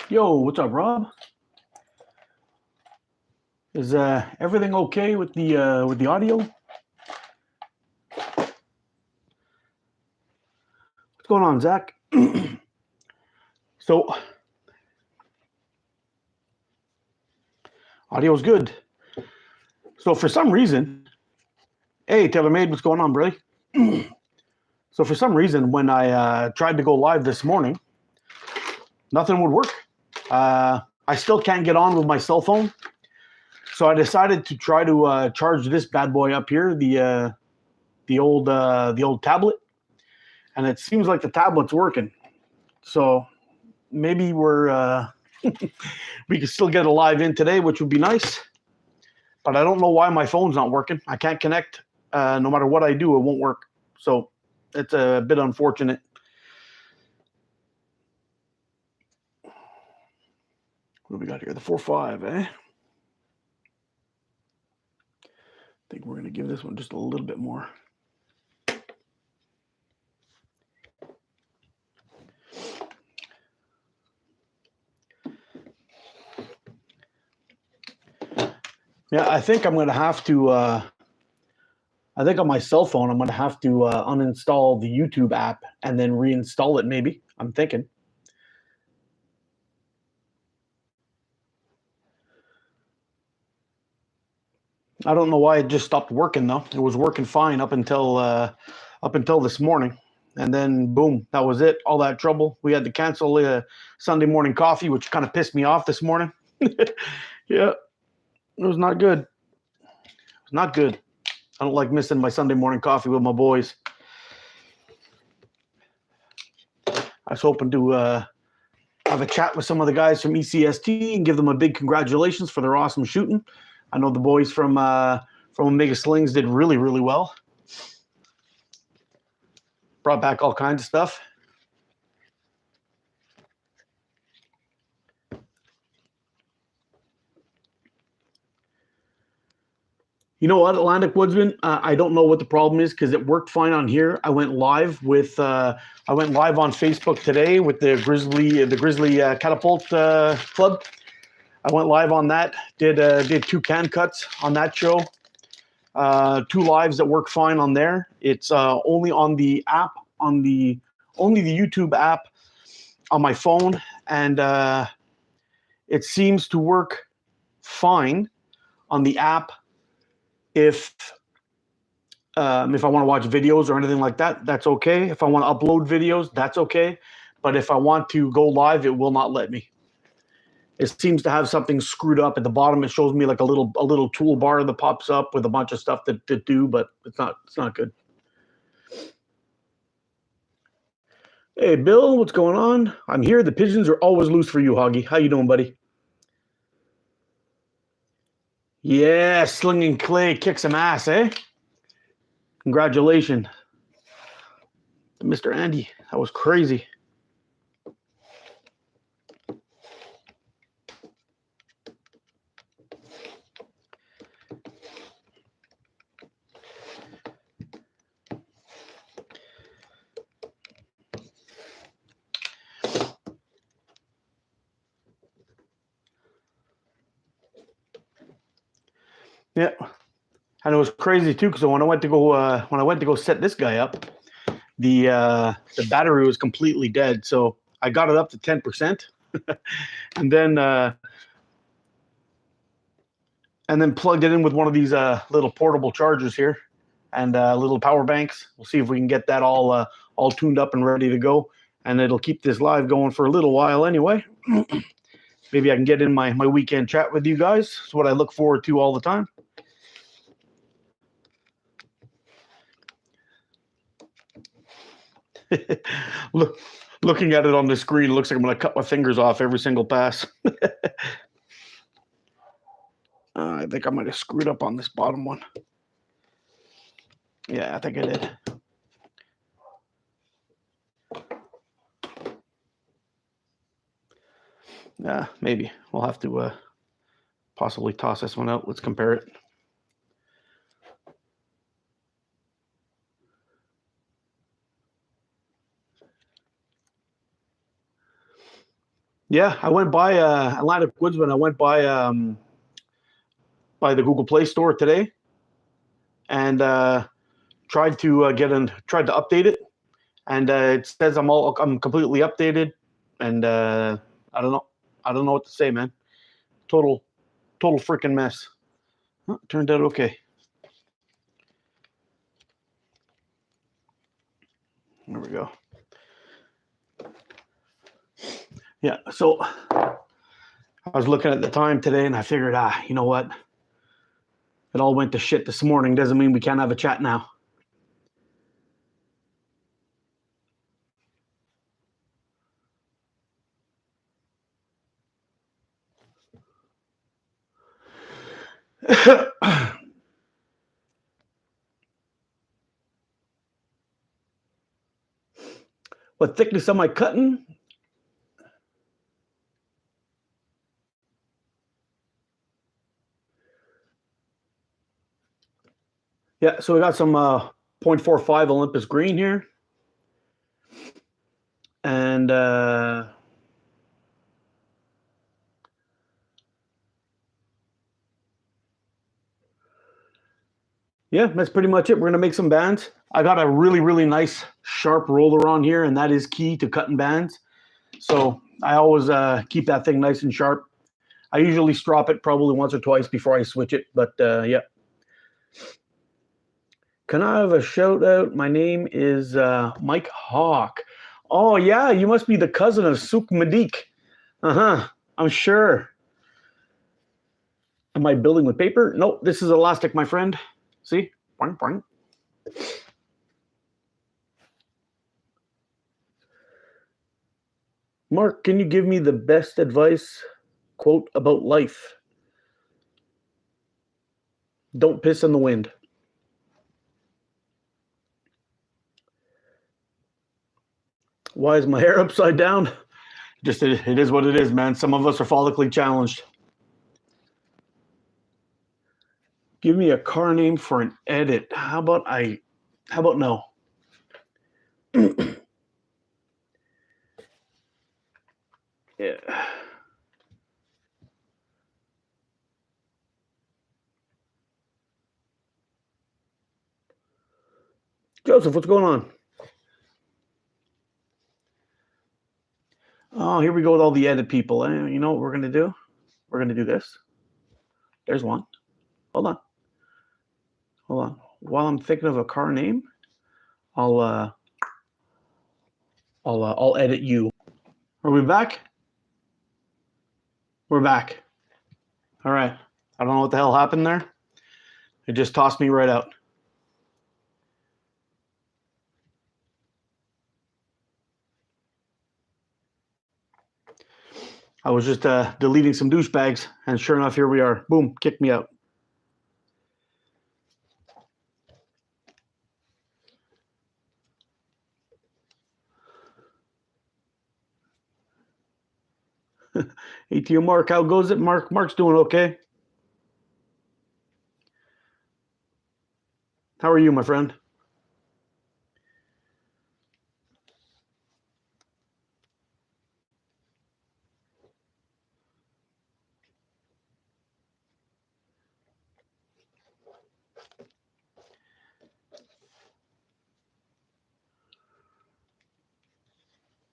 Yo, what's up, Rob? Is everything okay with the audio? What's going on, Zach? So, audio's good. So for some reason, hey TaylorMade, what's going on, Brilly? So for some reason, when I tried to go live this morning, nothing would work. I still can't get on with my cell phone, so I decided to try to charge this bad boy up here, the old tablet, and it seems like the tablet's working. So maybe we can still get a live in today, which would be nice. But I don't know why my phone's not working. I can't connect. No matter what I do, it won't work. So it's a bit unfortunate. What do we got here? The 4.5, eh? I think we're going to give this one just a little bit more. Yeah, I think I'm going to have to, I think on my cell phone, I'm going to have to uninstall the YouTube app and then reinstall it maybe. I'm thinking. I don't know why it just stopped working though. It was working fine up until this morning, and then boom, that was it. All that trouble. We had to cancel Sunday morning coffee, which kind of pissed me off this morning. Yeah, it was not good. It was not good. I don't like missing my Sunday morning coffee with my boys. I was hoping to have a chat with some of the guys from ECST and give them a big congratulations for their awesome shooting. I know the boys from Omega Slings did really, really well. Brought back all kinds of stuff. You know what, Atlantic Woodsman? I don't know what the problem is because it worked fine on here. I went live on Facebook today with the Grizzly Catapult Club. I went live on that. Did 2 can cuts on that show. 2 lives that work fine on there. It's only on the app, only the YouTube app on my phone, and it seems to work fine on the app. If I want to watch videos or anything like that, that's okay. If I want to upload videos, that's okay. But if I want to go live, it will not let me. It seems to have something screwed up at the bottom. It shows me like a little toolbar that pops up with a bunch of stuff to do, but it's not good. Hey, Bill, what's going on? I'm here. The pigeons are always loose for you, Hoggy. How you doing, buddy? Yeah, Slinging Clay kick some ass, eh? Congratulations, Mr. Andy. That was crazy. Yeah, and it was crazy too because when I went to go set this guy up, the battery was completely dead. So I got it up to 10%, and then plugged it in with one of these little portable chargers here, and little power banks. We'll see if we can get that all tuned up and ready to go, and it'll keep this live going for a little while anyway. Maybe I can get in my weekend chat with you guys. It's what I look forward to all the time. Looking at it on the screen, it looks like I'm going to cut my fingers off every single pass. I think I might have screwed up on this bottom one. Yeah, I think I did. Yeah, maybe. We'll have to possibly toss this one out. Let's compare it. Yeah, I went by Atlantic Woodsman. I went by the Google Play Store today, and tried to update it, and it says I'm completely updated, and I don't know what to say, man. Total freaking mess. Huh, turned out okay. There we go. Yeah, so I was looking at the time today, and I figured, you know what? It all went to shit this morning. Doesn't mean we can't have a chat now. What thickness am I cutting? Yeah, so we got some 0.45 Olympus green here. And yeah, that's pretty much it. We're going to make some bands. I got a really, really nice sharp roller on here, and that is key to cutting bands. So I always keep that thing nice and sharp. I usually strop it probably once or twice before I switch it, but yeah. Can I have a shout out? My name is Mike Hawk. Oh, yeah, you must be the cousin of Souk Madik. Uh-huh, I'm sure. Am I building with paper? Nope, this is elastic, my friend. See? Boing, boing. Mark, can you give me the best advice, quote, about life? Don't piss in the wind. Why is my hair upside down? Just it is what it is, man. Some of us are follically challenged. Give me a car name for an edit. How about no? Yeah. Joseph, what's going on? Oh, here we go with all the edit people. You know what we're going to do? We're going to do this. There's one. Hold on. While I'm thinking of a car name, I'll edit you. Are we back? We're back. All right. I don't know what the hell happened there. It just tossed me right out. I was just deleting some douchebags, and sure enough, here we are. Boom, kicked me out. ATO Mark, how goes it? Mark's doing okay. How are you, my friend?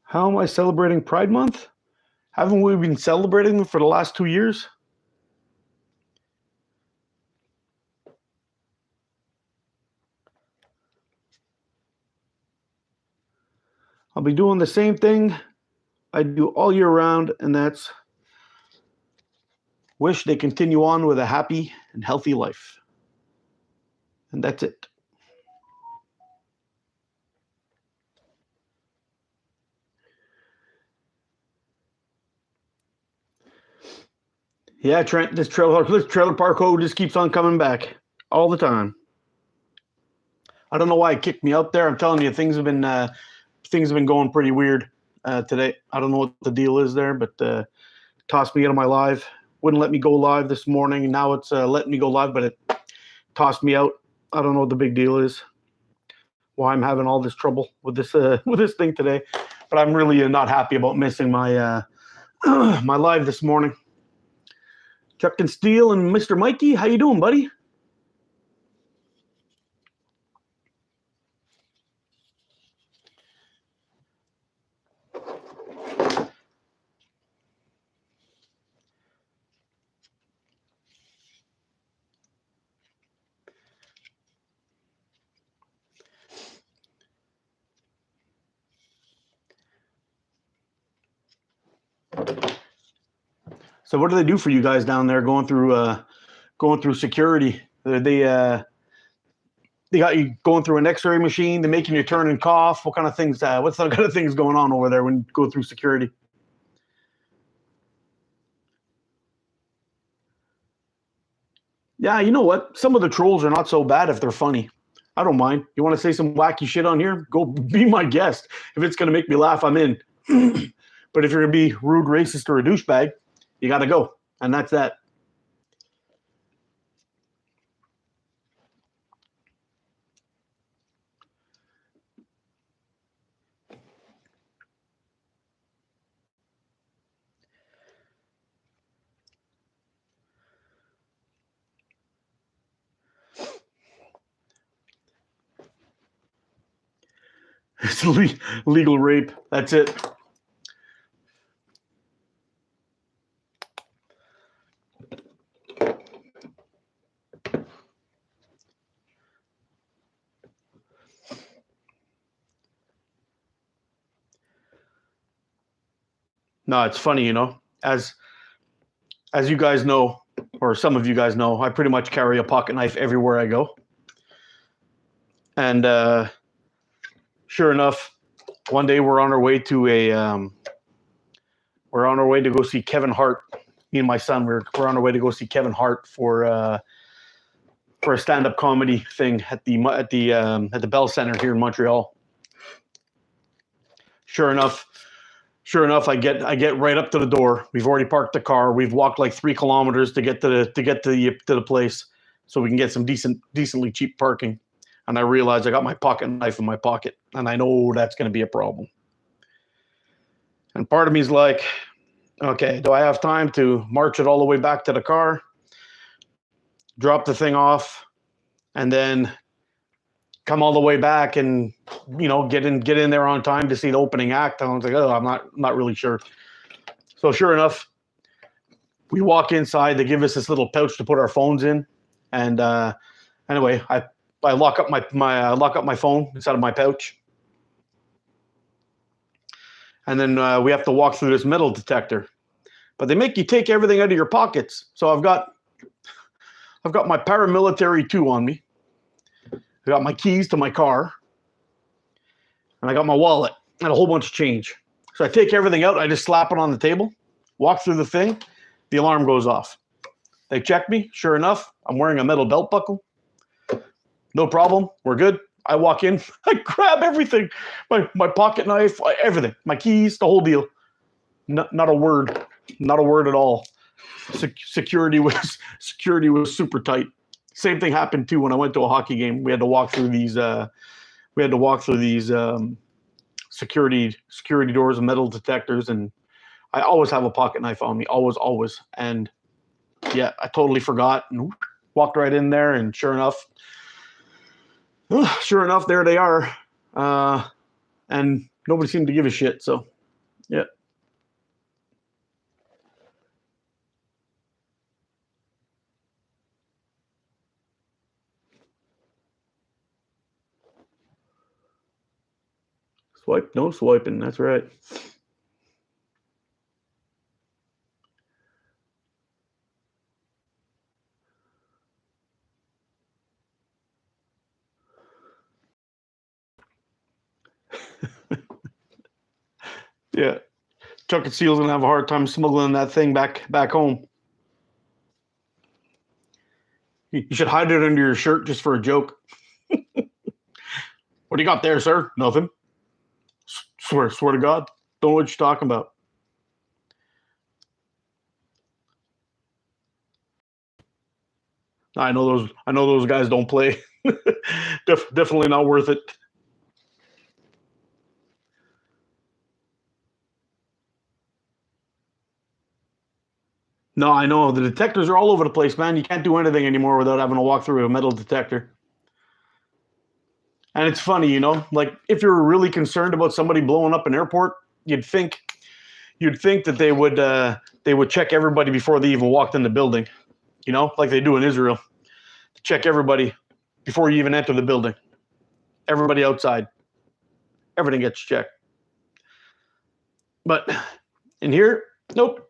How am I celebrating Pride Month? Haven't we been celebrating them for the last 2 years? I'll be doing the same thing I do all year round, and that's wish they continue on with a happy and healthy life. And that's it. Yeah, Trent, this trailer park code just keeps on coming back all the time. I don't know why it kicked me out there. I'm telling you, things have been going pretty weird today. I don't know what the deal is there, but tossed me out of my live. Wouldn't let me go live this morning. Now it's letting me go live, but it tossed me out. I don't know what the big deal is. Why I'm having all this trouble with this thing today, but I'm really not happy about missing my my live this morning. Chuck and Steel and Mr. Mikey, how you doing, buddy? So what do they do for you guys down there going through security? They got you going through an X-ray machine. They're making you turn and cough. What kind of things? What's the kind of things going on over there when you go through security? Yeah, you know what? Some of the trolls are not so bad if they're funny. I don't mind. You want to say some wacky shit on here? Go be my guest. If it's going to make me laugh, I'm in. But if you're going to be rude, racist, or a douchebag, you got to go. And that's that. It's legal rape. That's it. No, it's funny, you know, as you guys know, or some of you guys know, I pretty much carry a pocket knife everywhere I go. And sure enough, one day we're on our way to go see Kevin Hart. Me and my son, we're on our way to go see Kevin Hart for a stand-up comedy thing at the Bell Center here in Montreal. Sure enough, I get right up to the door. We've already parked the car. We've walked like 3 kilometers to get to the place, so we can get some decently cheap parking. And I realize I got my pocket knife in my pocket, and I know that's going to be a problem. And part of me is like, okay, do I have time to march it all the way back to the car, drop the thing off, and then come all the way back and, you know, get in there on time to see the opening act? I was like, oh, I'm not really sure. So sure enough, we walk inside. They give us this little pouch to put our phones in, and anyway, I lock up my phone inside of my pouch, and then we have to walk through this metal detector. But they make you take everything out of your pockets. So I've got my paramilitary 2 on me. I got my keys to my car, and I got my wallet and a whole bunch of change. So I take everything out. I just slap it on the table, walk through the thing. The alarm goes off. They check me. Sure enough, I'm wearing a metal belt buckle. No problem. We're good. I walk in. I grab everything. My pocket knife, everything. My keys, the whole deal. Not a word. Not a word at all. Security was super tight. Same thing happened too when I went to a hockey game. We had to walk through these security doors and metal detectors, and I always have a pocket knife on me. Always. And yeah, I totally forgot and walked right in there, and sure enough, there they are. And nobody seemed to give a shit. So, yeah. Swipe, no swiping. That's right. Yeah. Chuck and Steel's gonna have a hard time smuggling that thing back home. You should hide it under your shirt just for a joke. What do you got there, sir? Nothing. Swear to God. Don't know what you're talking about. I know those guys don't play. Definitely not worth it. No, I know. The detectors are all over the place, man. You can't do anything anymore without having to walk through a metal detector. And it's funny, you know, like if you're really concerned about somebody blowing up an airport, you'd think that they would check everybody before they even walked in the building, you know, like they do in Israel. Check everybody before you even enter the building. Everybody outside. Everything gets checked. But in here, nope.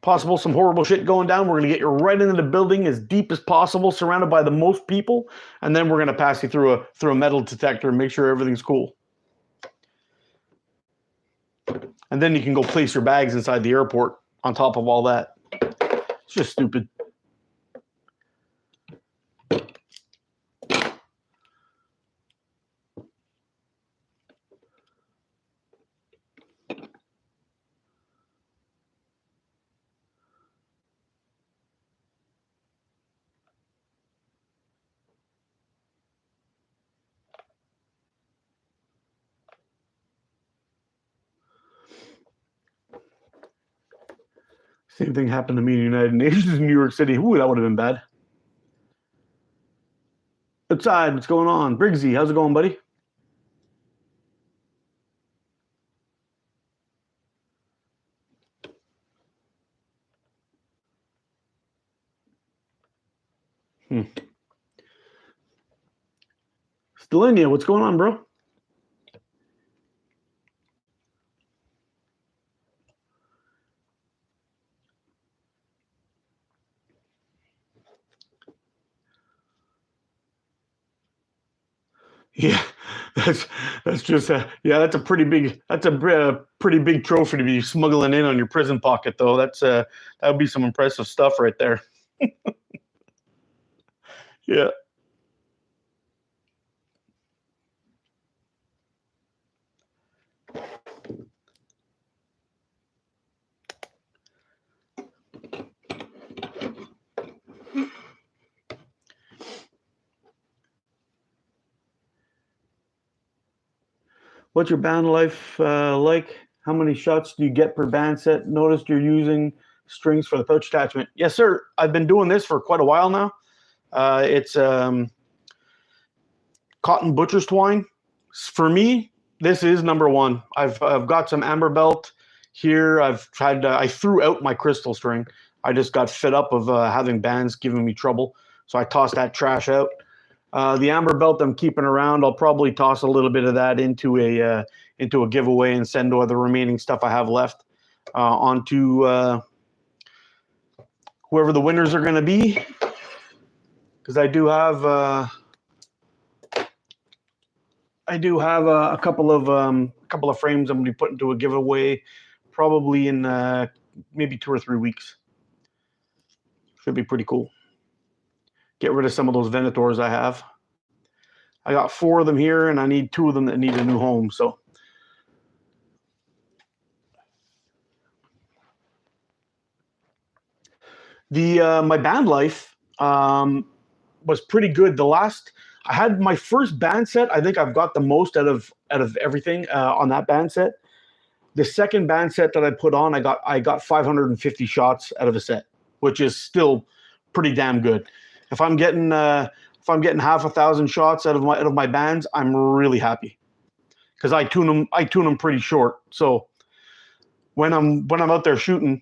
Possible some horrible shit going down. We're going to get you right into the building as deep as possible, surrounded by the most people, and then we're going to pass you through a metal detector and make sure everything's cool. And then you can go place your bags inside the airport on top of all that. It's just stupid. Same thing happened to me in the United Nations in New York City. Ooh, that would have been bad. Outside, what's going on? Briggsy, how's it going, buddy? Still in you. What's going on, bro? Yeah, that's just yeah, that's a pretty big pretty big trophy to be smuggling in on your prison pocket, though. That would be some impressive stuff right there. Yeah. What's your band life like? How many shots do you get per band set? Noticed you're using strings for the pouch attachment. Yes, sir. I've been doing this for quite a while now. It's cotton butcher's twine. For me, this is number one. I've got some amber belt here. I threw out my crystal string. I just got fed up of having bands giving me trouble, so I tossed that trash out. The amber belt I'm keeping around. I'll probably toss a little bit of that into a giveaway and send all the remaining stuff I have left onto whoever the winners are going to be. Because I do have a couple of frames I'm going to be putting into a giveaway, probably in maybe 2 or 3 weeks. Should be pretty cool. Get rid of some of those Venators I have. I got 4 of them here, and I need 2 of them that need a new home. So my band life was pretty good. I had my first band set. I think I've got the most out of everything on that band set. The second band set that I put on, I got 550 shots out of a set, which is still pretty damn good. If I'm getting half 1,000 shots out of my bands, I'm really happy, because I tune them pretty short. So when I'm out there shooting,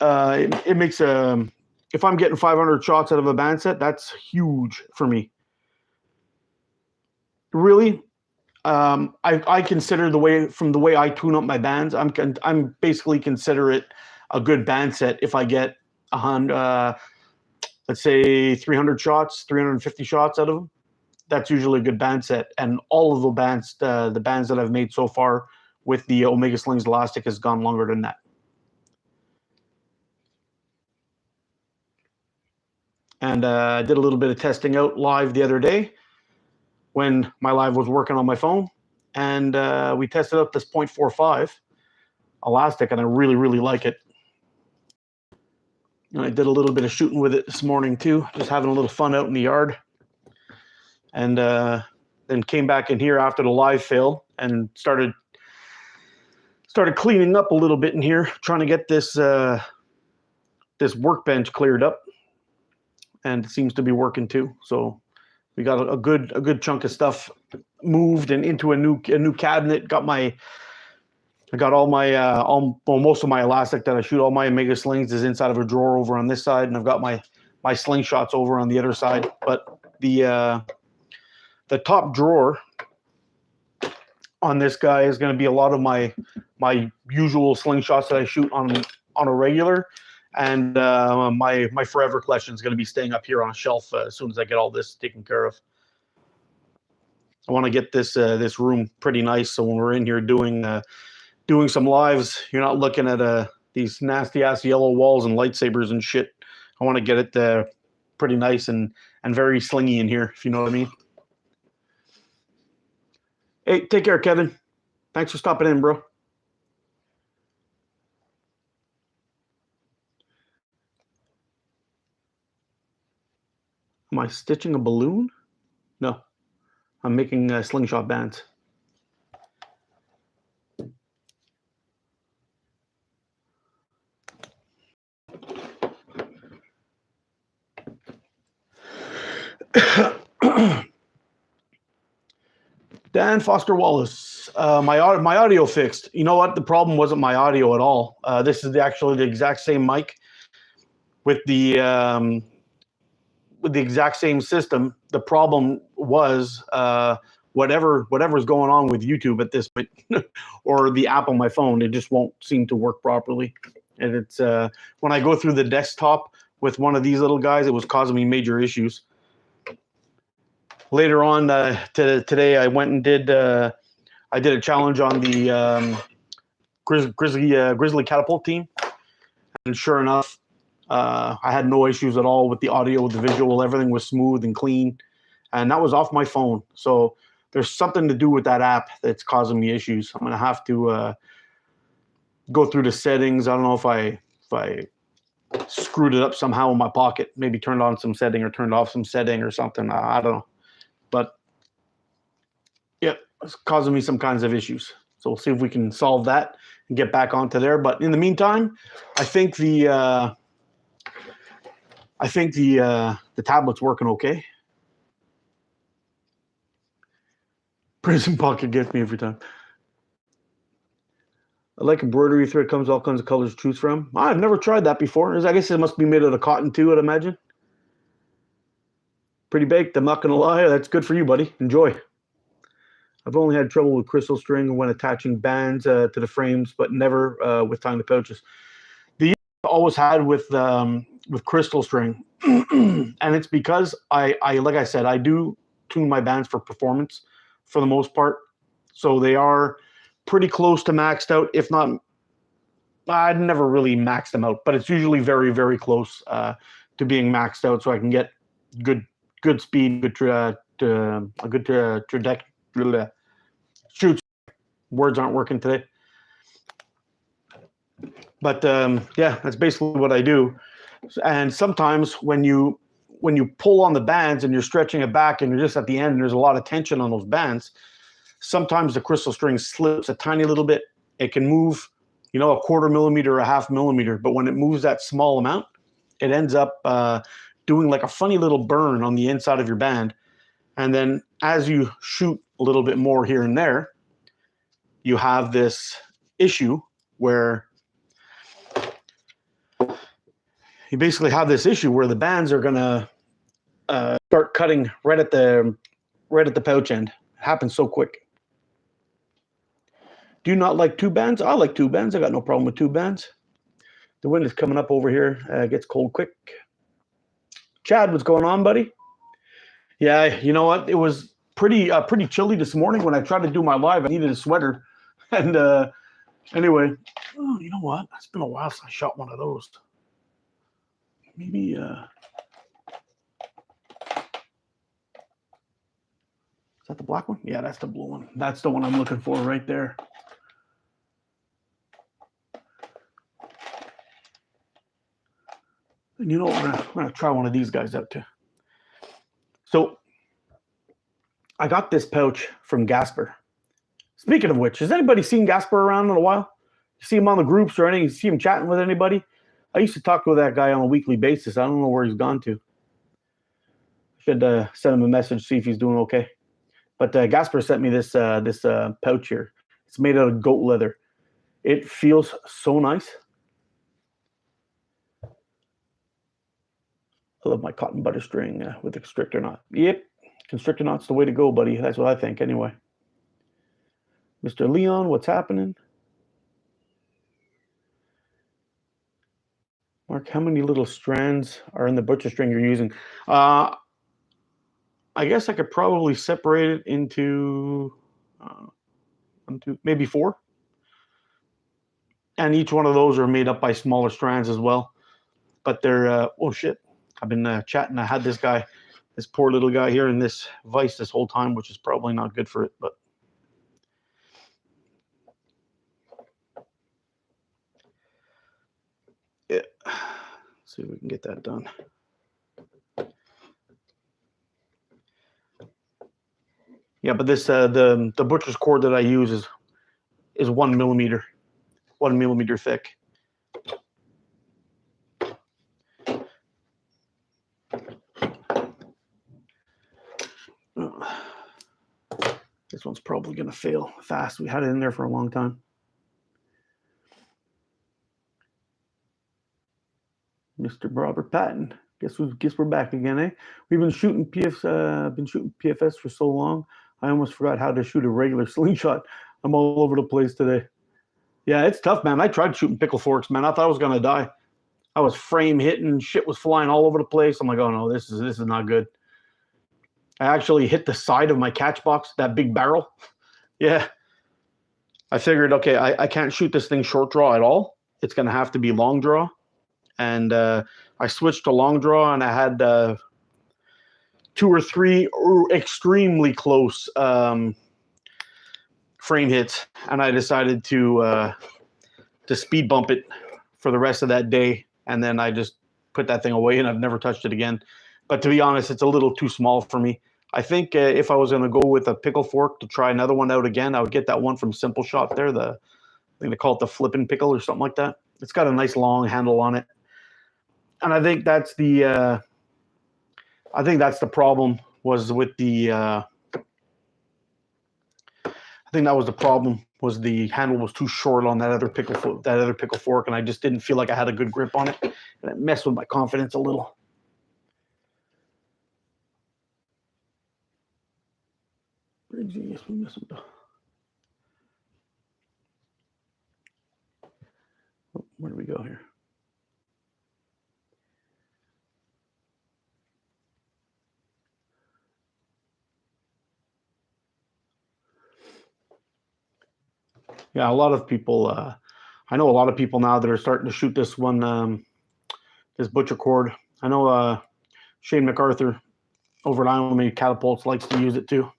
it makes if I'm getting 500 shots out of a band set, that's huge for me. Really, I consider the way I tune up my bands, I'm basically consider it a good band set if I get 100. Let's say 300 shots, 350 shots out of them. That's usually a good band set. And all of the bands that I've made so far with the Omega Slings Elastic has gone longer than that. And I did a little bit of testing out live the other day when my live was working on my phone. And we tested out this 0.45 elastic, and I really, really like it. And I did a little bit of shooting with it this morning too, just having a little fun out in the yard. And then came back in here after the live fail and started started cleaning up a little bit in here, trying to get this this workbench cleared up, and it seems to be working too. So we got a good chunk of stuff moved and into a new cabinet. I got all my most of my elastic that I shoot all my Omega slings is inside of a drawer over on this side, and I've got my slingshots over on the other side. But the top drawer on this guy is going to be a lot of my usual slingshots that I shoot on a regular, and my forever collection is going to be staying up here on a shelf as soon as I get all this taken care of. I want to get this this room pretty nice, so when we're in here doing some lives, you're not looking at these nasty ass yellow walls and lightsabers and shit. I want to get it pretty nice and very slingy in here, if you know what I mean. Hey, take care, Kevin. Thanks for stopping in, bro. Am I stitching a balloon? No, I'm making slingshot bands. Dan Foster Wallace, my audio fixed. You know what? The problem wasn't my audio at all. This is actually the exact same mic with the exact same system. The problem was whatever's going on with YouTube at this point, or the app on my phone. It just won't seem to work properly. And it's when I go through the desktop with one of these little guys, it was causing me major issues. Later on today, I went and did a challenge on the Grizzly Catapult team, and sure enough, I had no issues at all with the audio, with the visual. Everything was smooth and clean, and that was off my phone. So there's something to do with that app that's causing me issues. I'm gonna have to go through the settings. I don't know if I screwed it up somehow in my pocket, maybe turned on some setting or turned off some setting or something. I don't know. But yeah, it's causing me some kinds of issues. So we'll see if we can solve that and get back onto there. But in the meantime, I think the tablet's working okay. Prison Pocket gets me every time. I like embroidery thread, comes all kinds of colors to choose from. I've never tried that before. I guess it must be made out of cotton too, I'd imagine. Pretty baked, I'm not going to lie. That's good for you, buddy. Enjoy. I've only had trouble with crystal string when attaching bands to the frames, but never with tying the pouches. The issue I always had with crystal string, and it's because I like I said, I do tune my bands for performance for the most part. So they are pretty close to maxed out, if not, I'd never really maxed them out, but it's usually very, very close to being maxed out, so I can get good speed, good shoots. Words aren't working today. But yeah, that's basically what I do. And sometimes when you pull on the bands and you're stretching it back and you're just at the end and there's a lot of tension on those bands, sometimes the crystal string slips a tiny little bit. It can move, a 1/4 millimeter or a 1/2 millimeter, but when it moves that small amount, it ends up doing like a funny little burn on the inside of your band. And then as you shoot a little bit more here and there, you have this issue where you basically have this issue where the bands are gonna start cutting right at the pouch end. It happens so quick. Do you not like tube bands? I like tube bands. I got no problem with tube bands. The wind is coming up over here. It gets cold quick. Chad, what's going on, buddy? Yeah, you know what? It was pretty chilly this morning when I tried to do my live. I needed a sweater. And anyway, oh, you know what? It's been a while since I shot one of those. Maybe is that the black one? Yeah, that's the blue one. That's the one I'm looking for right there. And you know what? I'm gonna try one of these guys out too. So I got this pouch from Gasper. Speaking of which, has anybody seen Gasper around in a while? see him on the groups or anything, see him chatting with anybody. I used to talk to that guy on a weekly basis. I don't know where he's gone to. Should send him a message, see if he's doing okay. But Gasper sent me this pouch here. It's made out of goat leather. It feels so nice. I love my cotton butter string with the constrictor knot. Yep, constrictor knot's the way to go, buddy. That's what I think anyway. Mr. Leon, what's happening? Mark, how many little strands are in the butcher string you're using? I guess I could probably separate it into maybe 4. And each one of those are made up by smaller strands as well. But they're, oh shit, I've been chatting. I had this guy, this poor little guy here in this vise this whole time, which is probably not good for it, but. Yeah, let's see if we can get that done. Yeah, but this the butcher's cord that I use is 1 millimeter, 1 millimeter thick. This one's probably gonna fail fast. We had it in there for a long time. Mr. Robert Patton. Guess we're back again, eh? We've been shooting PFS for so long. I almost forgot how to shoot a regular slingshot. I'm all over the place today. Yeah, it's tough, man. I tried shooting pickle forks, man. I thought I was gonna die. I was frame hitting, shit was flying all over the place. I'm like, oh no, this is not good. I actually hit the side of my catch box, that big barrel. Yeah. I figured, okay, I can't shoot this thing short draw at all. It's gonna have to be long draw. And I switched to long draw, and I had 2 or 3 extremely close frame hits, and I decided to speed bump it for the rest of that day, and then I just put that thing away, and I've never touched it again. But to be honest, it's a little too small for me. I think if I was going to go with a pickle fork to try another one out again, I would get that one from Simple Shot there. I think they call it the flippin' pickle or something like that. It's got a nice long handle on it. And I think that's the problem was with the I think that was the problem was the handle was too short on that other pickle fork, and I just didn't feel like I had a good grip on it, and it messed with my confidence a little. Yes, we missed it. Where do we go here? Yeah, a lot of people. I know a lot of people now that are starting to shoot this one, this butcher cord. I know Shane MacArthur over at Island Catapults likes to use it too,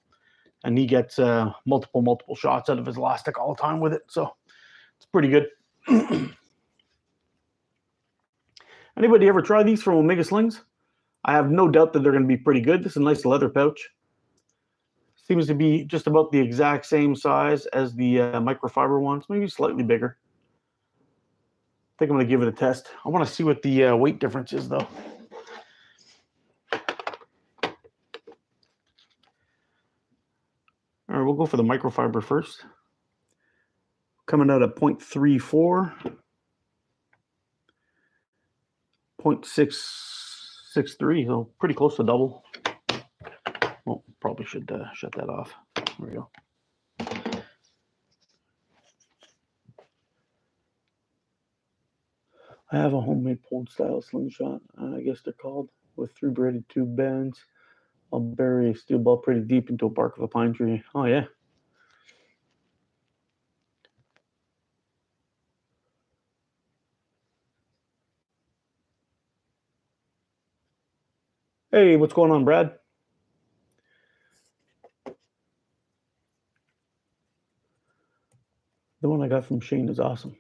and he gets multiple shots out of his elastic all the time with it. So it's pretty good. Anybody ever try these from Omega Slings? I have no doubt that they're going to be pretty good. This is a nice leather pouch. Seems to be just about the exact same size as the microfiber ones, maybe slightly bigger. I think I'm going to give it a test. I want to see what the weight difference is, though. All right, we'll go for the microfiber first. Coming out at 0.34, 0.663, so pretty close to double. Well, probably should shut that off. There we go. I have a homemade pulled style slingshot, I guess they're called, with 3 braided tube bands. I'll bury a steel ball pretty deep into a bark of a pine tree. Oh, yeah. Hey, what's going on, Brad? The one I got from Shane is awesome.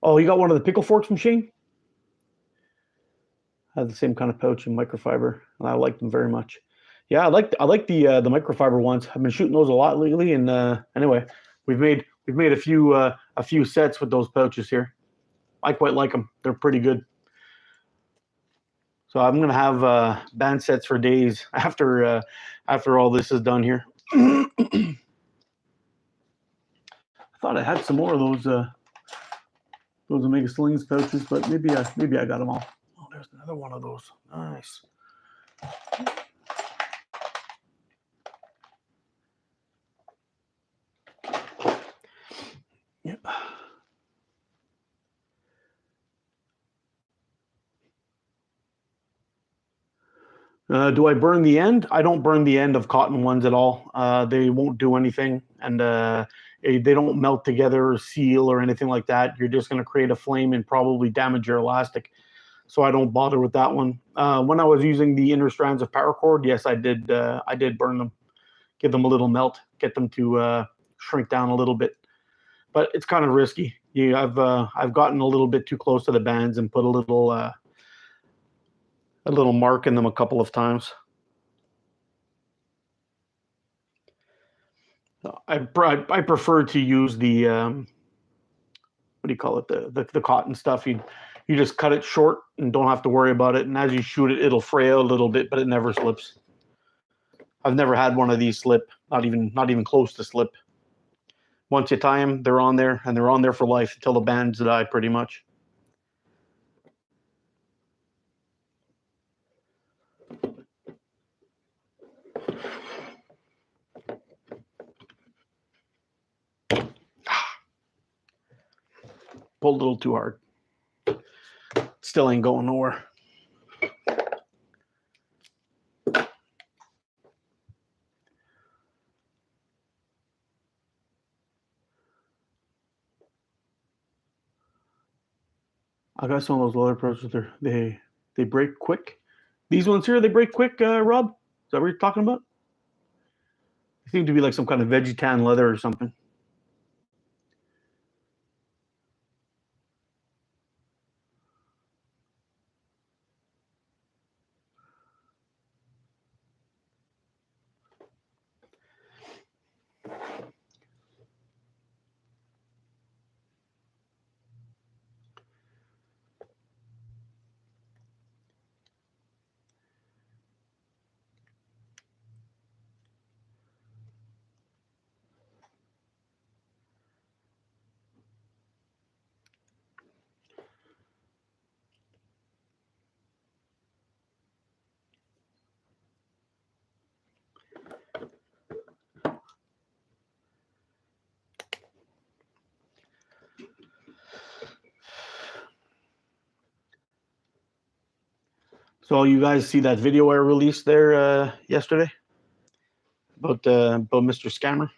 Oh, you got one of the pickle forks from Shane? I have the same kind of pouch in microfiber, and I like them very much. Yeah, I like the microfiber ones. I've been shooting those a lot lately, and anyway, we've made we've made a few sets with those pouches here. I quite like them. They're pretty good. So I'm gonna have band sets for days after all this is done here. I thought I had some more of those Omega Slings pouches, but maybe I got them all. Oh, there's another one of those. Nice. Yep. Do I burn the end? I don't burn the end of cotton ones at all. They won't do anything, and they don't melt together or seal or anything like that. You're just going to create a flame and probably damage your elastic. So I don't bother with that one. When I was using the inner strands of paracord, yes, I did burn them, give them a little melt, get them to shrink down a little bit. But it's kind of risky. I've gotten a little bit too close to the bands and put a little mark in them a couple of times. I prefer to use the what do you call it, the cotton stuff. You just cut it short and don't have to worry about it. And as you shoot it, it'll fray out a little bit, but it never slips. I've never had one of these slip, not even close to slip. Once you tie them, they're on there, and they're on there for life until the bands die, pretty much. Pulled a little too hard. Still ain't going nowhere. I got some of those leather pouches. They break quick. These ones here, they break quick, Rob? Is that what you're talking about? They seem to be like some kind of veggie tan leather or something. So you guys see that video I released there yesterday about Mr. Scammer?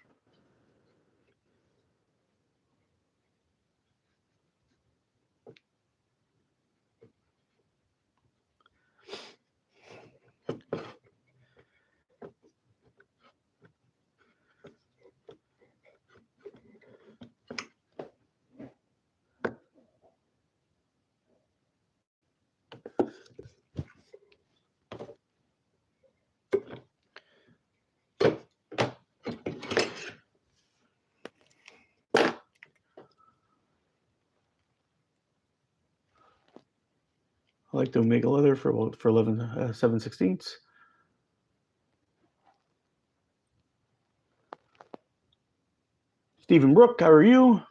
I like to make a leather for 7/16. Stephen Brook, how are you?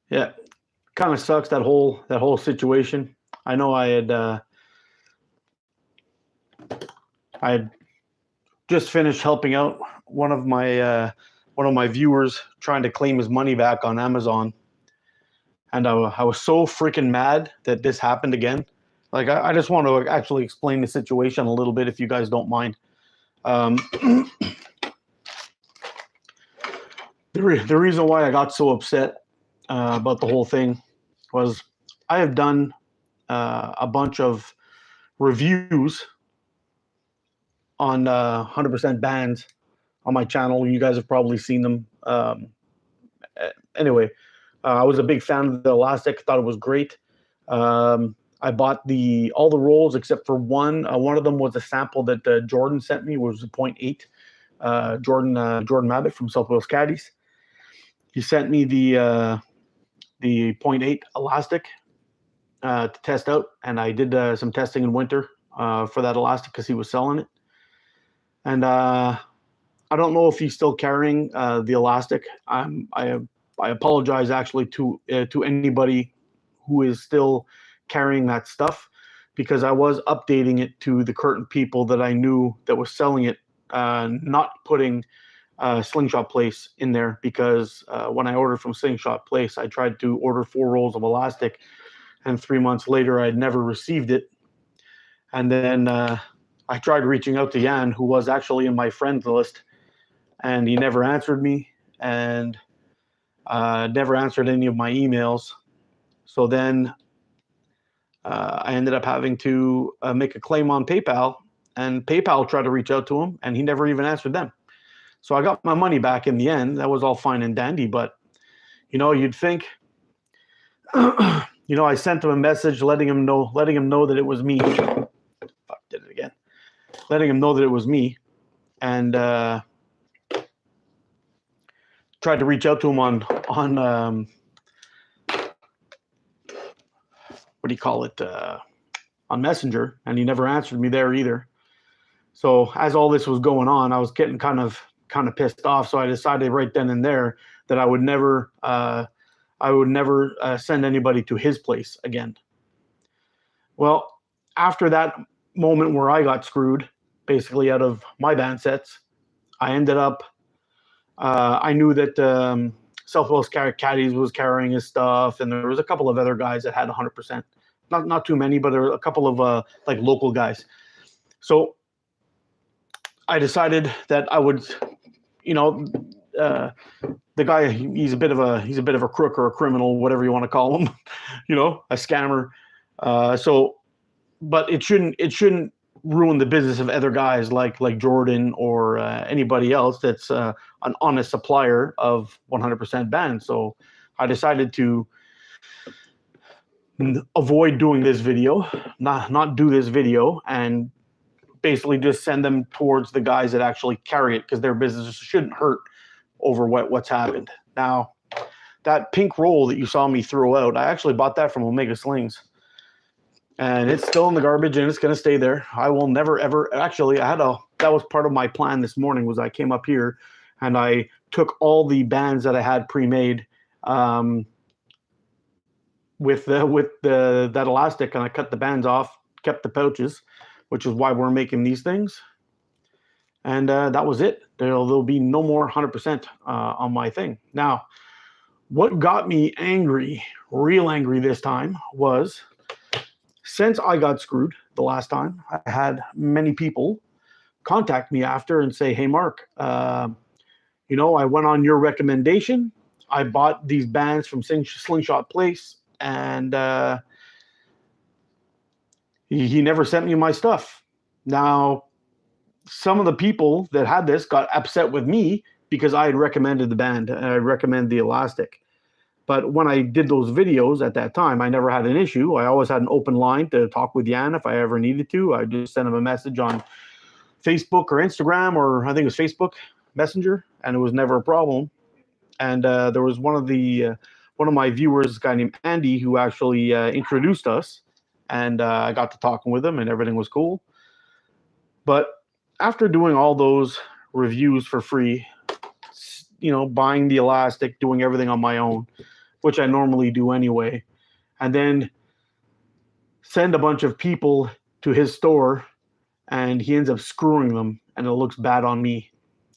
Yeah, kind of sucks, that whole situation. I know I had just finished helping out one of my viewers trying to claim his money back on Amazon, and I was so freaking mad that this happened again. Like, I just want to actually explain the situation a little bit, if you guys don't mind. The reason why I got so upset about the whole thing was I have done a bunch of reviews on 100% bands on my channel. You guys have probably seen them. Anyway, I was a big fan of the elastic. Thought it was great. I bought all the rolls except for one. One of them was a sample that Jordan sent me, which was a 0.8. Jordan Mabbitt from South Wales Caddies. He sent me the 0.8 elastic to test out, and I did some testing in winter for that elastic because he was selling it. And I don't know if he's still carrying the elastic. I apologize actually to anybody who is still carrying that stuff, because I was updating it to the current people that I knew that was selling it, not putting Slingshot Place in there, because when I ordered from Slingshot Place, I tried to order 4 rolls of elastic, and 3 months later I'd never received it. And then I tried reaching out to Jan, who was actually in my friends list, and he never answered me, and never answered any of my emails. So then I ended up having to make a claim on PayPal, and PayPal tried to reach out to him, and he never even answered them. So I got my money back in the end. That was all fine and dandy, but you'd think, I sent him a message letting him know that it was me. Fuck, did it again. Letting him know that it was me, and tried to reach out to him on what do you call it, on Messenger, and he never answered me there either. So as all this was going on, I was getting kind of pissed off. So I decided right then and there that I would never send anybody to his place again. Well, after that moment where I got screwed, basically out of my band sets, I ended up, I knew that South Wales Caddies was carrying his stuff, and there was a couple of other guys that had 100%. Not too many, but there were a couple of like local guys. So I decided that I would, the guy, he's a bit of a crook or a criminal, whatever you want to call him, a scammer. But it shouldn't ruin the business of other guys like Jordan or anybody else that's an honest supplier of 100% bands. So I decided to avoid doing this video, not do this video, and basically just send them towards the guys that actually carry it, because their business shouldn't hurt over what's happened. Now, that pink roll that you saw me throw out, I actually bought that from Omega Slings, and it's still in the garbage, and it's going to stay there. I will never ever, actually, that was part of my plan this morning, was I came up here and I took all the bands that I had pre-made with that elastic, and I cut the bands off, kept the pouches, which is why we're making these things. And that was it. There'll be no more 100% on my thing. Now, what got me angry, real angry this time, was since I got screwed the last time, I had many people contact me after and say, hey, Mark, I went on your recommendation. I bought these bands from Slingshot Place, and he never sent me my stuff. Now, some of the people that had this got upset with me because I had recommended the band and I recommended the elastic. But when I did those videos at that time, I never had an issue. I always had an open line to talk with Jan if I ever needed to. I just sent him a message on Facebook or Instagram, or I think it was Facebook Messenger, and it was never a problem. And there was one of my viewers, a guy named Andy, who actually introduced us, and I got to talking with him, and everything was cool. But after doing all those reviews for free, buying the elastic, doing everything on my own, which I normally do anyway, and then send a bunch of people to his store, and he ends up screwing them, and it looks bad on me.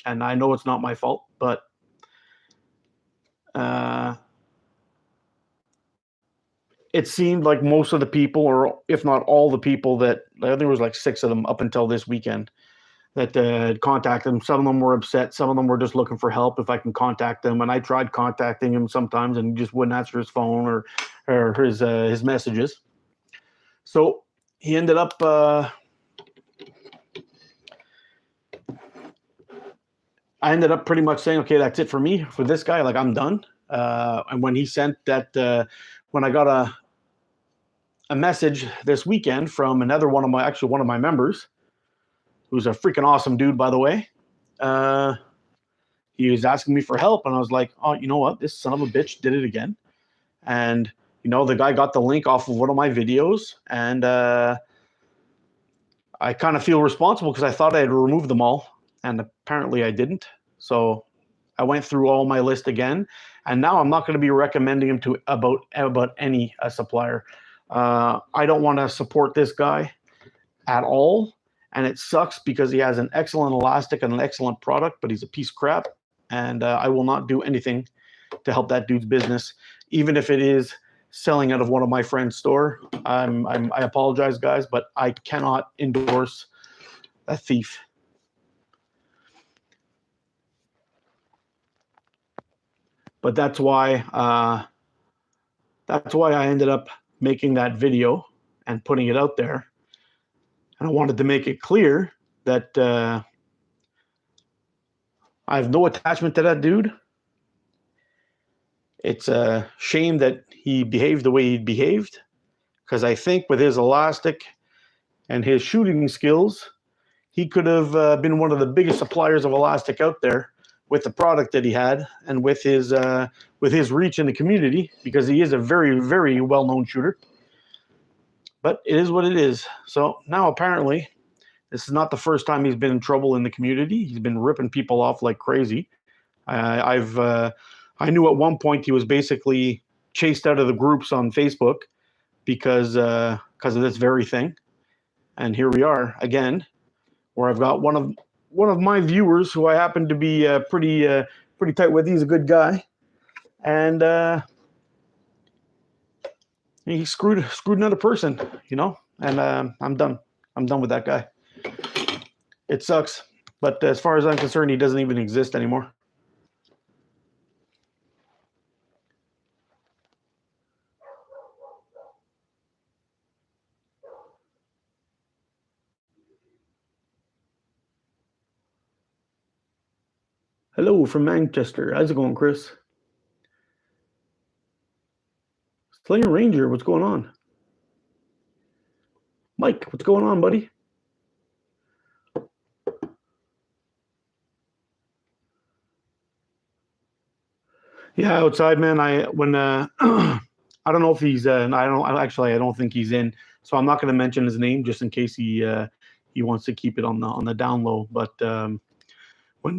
And I know it's not my fault, but it seemed like most of the people, or if not all the people that, I think there was like 6 of them up until this weekend, that had contacted him. Some of them were upset. Some of them were just looking for help if I can contact them. And I tried contacting him sometimes, and he just wouldn't answer his phone or his messages. So he ended up I ended up pretty much saying, okay, that's it for me, for this guy. Like, I'm done. And when he sent that, when I got a message this weekend from another one of my members, who's a freaking awesome dude, by the way. He was asking me for help, and I was like, oh, you know what? This son of a bitch did it again. And, the guy got the link off of one of my videos, and I kind of feel responsible because I thought I had removed them all, and apparently I didn't. So I went through all my list again, and now I'm not going to be recommending him to about any supplier. I don't want to support this guy at all, and it sucks because he has an excellent elastic and an excellent product, but he's a piece of crap, and I will not do anything to help that dude's business, even if it is selling out of one of my friend's store. I apologize, guys, but I cannot endorse a thief. But that's why I ended up making that video and putting it out there. And I wanted to make it clear that I have no attachment to that dude. It's a shame that he behaved the way he behaved, because I think with his elastic and his shooting skills, he could have been one of the biggest suppliers of elastic out there with the product that he had and with his reach in the community, because he is a very, very well-known shooter. But it is what it is. So now apparently this is not the first time he's been in trouble in the community. He's been ripping people off like crazy. I knew at one point he was basically chased out of the groups on Facebook because of this very thing. And here we are again, where I've got one of my viewers who I happen to be pretty tight with. He's a good guy, and he screwed another person, And I'm done. I'm done with that guy. It sucks, but as far as I'm concerned, he doesn't even exist anymore. Hello from Manchester. How's it going, Chris? Sling Ranger, what's going on? Mike, what's going on, buddy? Yeah, outside, man. I don't know if he's I don't think he's in, so I'm not going to mention his name just in case he wants to keep it on the down low. But when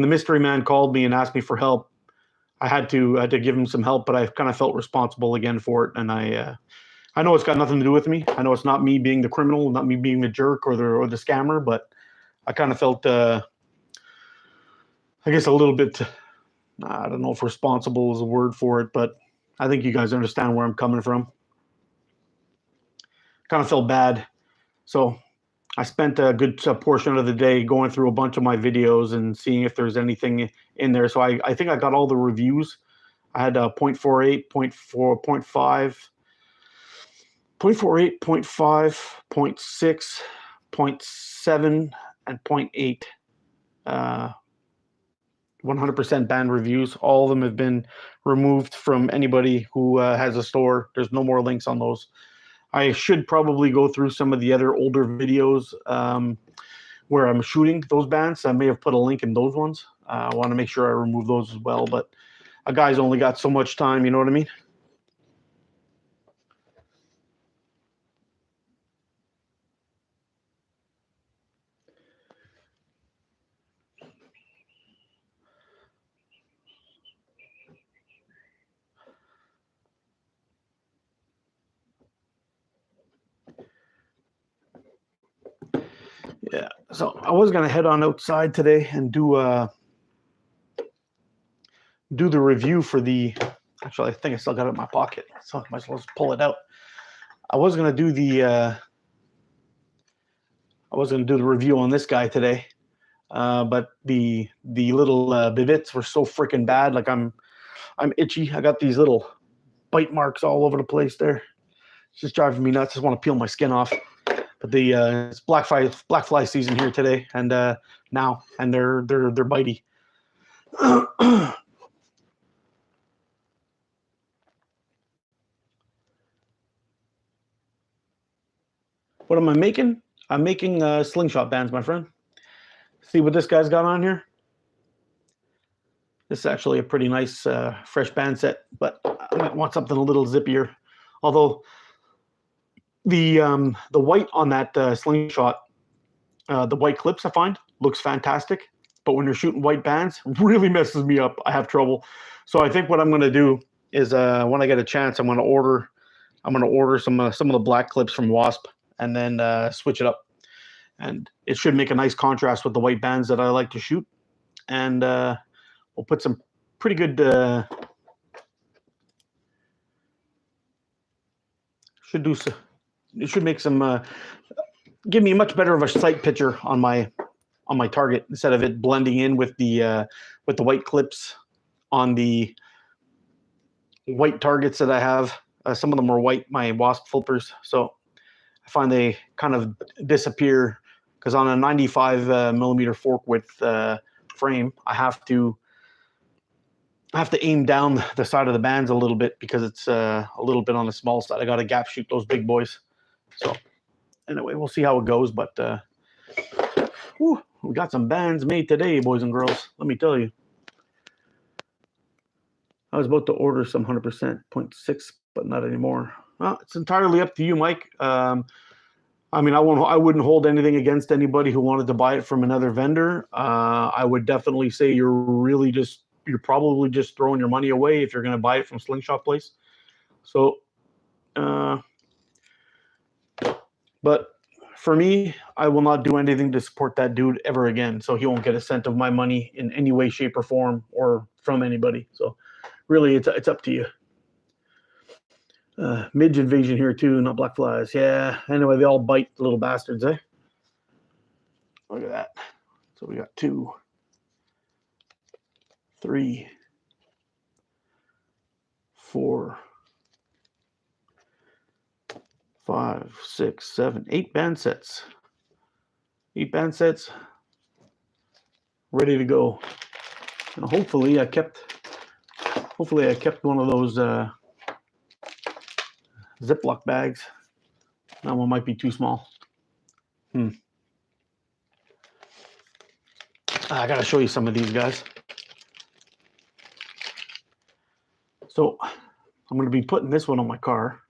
the mystery man called me and asked me for help, I had to give him some help, but I kind of felt responsible again for it. And I know it's got nothing to do with me. I know it's not me being the criminal, not me being the jerk or the scammer, but I kind of felt, I guess, a little bit, I don't know if responsible is a word for it, but I think you guys understand where I'm coming from. Kind of felt bad. So I spent a good portion of the day going through a bunch of my videos and seeing if there's anything in there. So I think I got all the reviews. I had 0.48, 0.4, 0.5, 0.48, 0.5, 0.6, 0.7, and 0.8. 100% banned reviews. All of them have been removed from anybody who has a store. There's no more links on those. I should probably go through some of the other older videos where I'm shooting those bans. I may have put a link in those ones. I want to make sure I remove those as well, but a guy's only got so much time, you know what I mean? Yeah, so I was gonna head on outside today and do the review for the. Actually, I think I still got it in my pocket, so I might as well just pull it out. I was gonna do the review on this guy today, but the little bivets were so freaking bad. Like I'm itchy. I got these little bite marks all over the place there. It's just driving me nuts. I just want to peel my skin off. But the it's Blackfly season here today, and now, and they're bitey. What am I making? I'm making slingshot bands, my friend. See what this guy's got on here? This is actually a pretty nice fresh band set, but I might want something a little zippier. Although the white on that slingshot, the white clips I find looks fantastic, but when you're shooting white bands, really messes me up. I have trouble. So I think what I'm going to do is when I get a chance, I'm going to order some of the black clips from Wasp and then switch it up. And it should make a nice contrast with the white bands that I like to shoot. And we'll put some pretty good it should make some give me much better of a sight picture on my target instead of it blending in with the white clips on the white targets that I have. Some of them are white, my Wasp flippers, so I find they kind of disappear because on a 95 millimeter fork width frame, I have to aim down the side of the bands a little bit because it's a little bit on the small side. I got to gap shoot those big boys. So anyway, we'll see how it goes. But whew, we got some bands made today, boys and girls. Let me tell you. I was about to order some 100% 0.6, but not anymore. Well, it's entirely up to you, Mike. I mean, I wouldn't hold anything against anybody who wanted to buy it from another vendor. I would definitely say you're probably just throwing your money away if you're going to buy it from Slingshot Place. So, but for me, I will not do anything to support that dude ever again. So he won't get a cent of my money in any way, shape, or form, or from anybody. So really, it's up to you. Midge invasion here too, not Blackflies. Yeah, anyway, they all bite, little bastards, eh? Look at that. So we got 2, 3, 4, 5, 6, 7, 8 band sets. 8 band sets ready to go. And hopefully I kept one of those Ziploc bags. That one might be too small. I gotta show you some of these guys. So I'm gonna be putting this one on my car.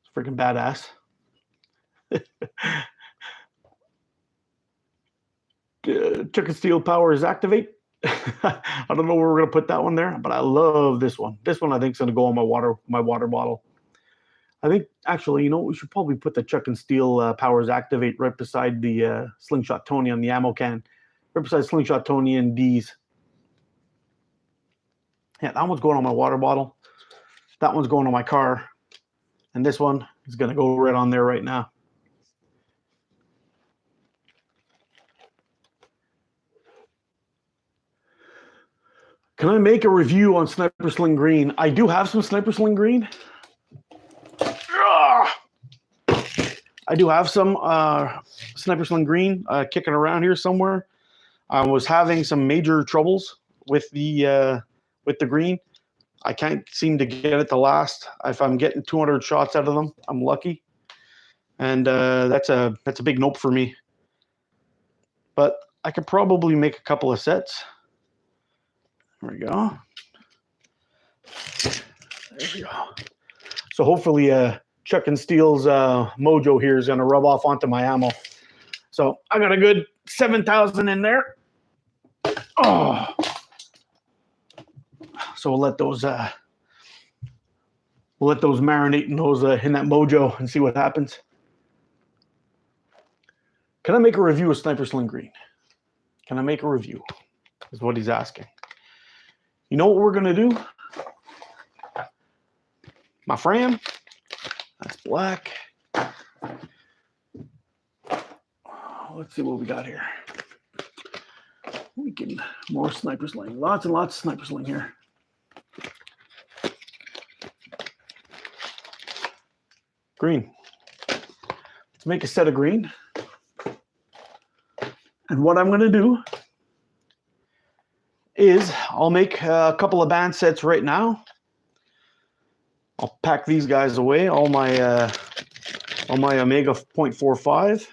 It's freaking badass. Chuck and Steel powers activate. I don't know where we're gonna put that one there, but I love this one. This one I think is gonna go on my water bottle. I think actually, we should probably put the Chuck and Steel powers activate right beside the Slingshot Tourney on the ammo can, right beside Slingshot Tourney and D's. Yeah, that one's going on my water bottle. That one's going on my car, and this one is gonna go right on there right now. Can I make a review on Sniper Sling Green? I do have some Sniper Sling Green. I do have some Sniper Sling Green kicking around here somewhere. I was having some major troubles with the green. I can't seem to get it to last. If I'm getting 200 shots out of them, I'm lucky. And that's a big nope for me. But I could probably make a couple of sets. There we go. There we go. So hopefully Chuck and Steel's mojo here is going to rub off onto my ammo. So I got a good 7,000 in there. Oh. So we'll let those marinate in those in that mojo and see what happens. Can I make a review of Sniper Sling Green? Can I make a review? Is what he's asking. You know what we're gonna do? My friend, that's black. Let's see what we got here. We can more Sniper Sling. Lots and lots of Sniper Sling here. Green. Let's make a set of green. And what I'm gonna do is I'll make a couple of band sets right now. I'll pack these guys away, all my Omega 0.45.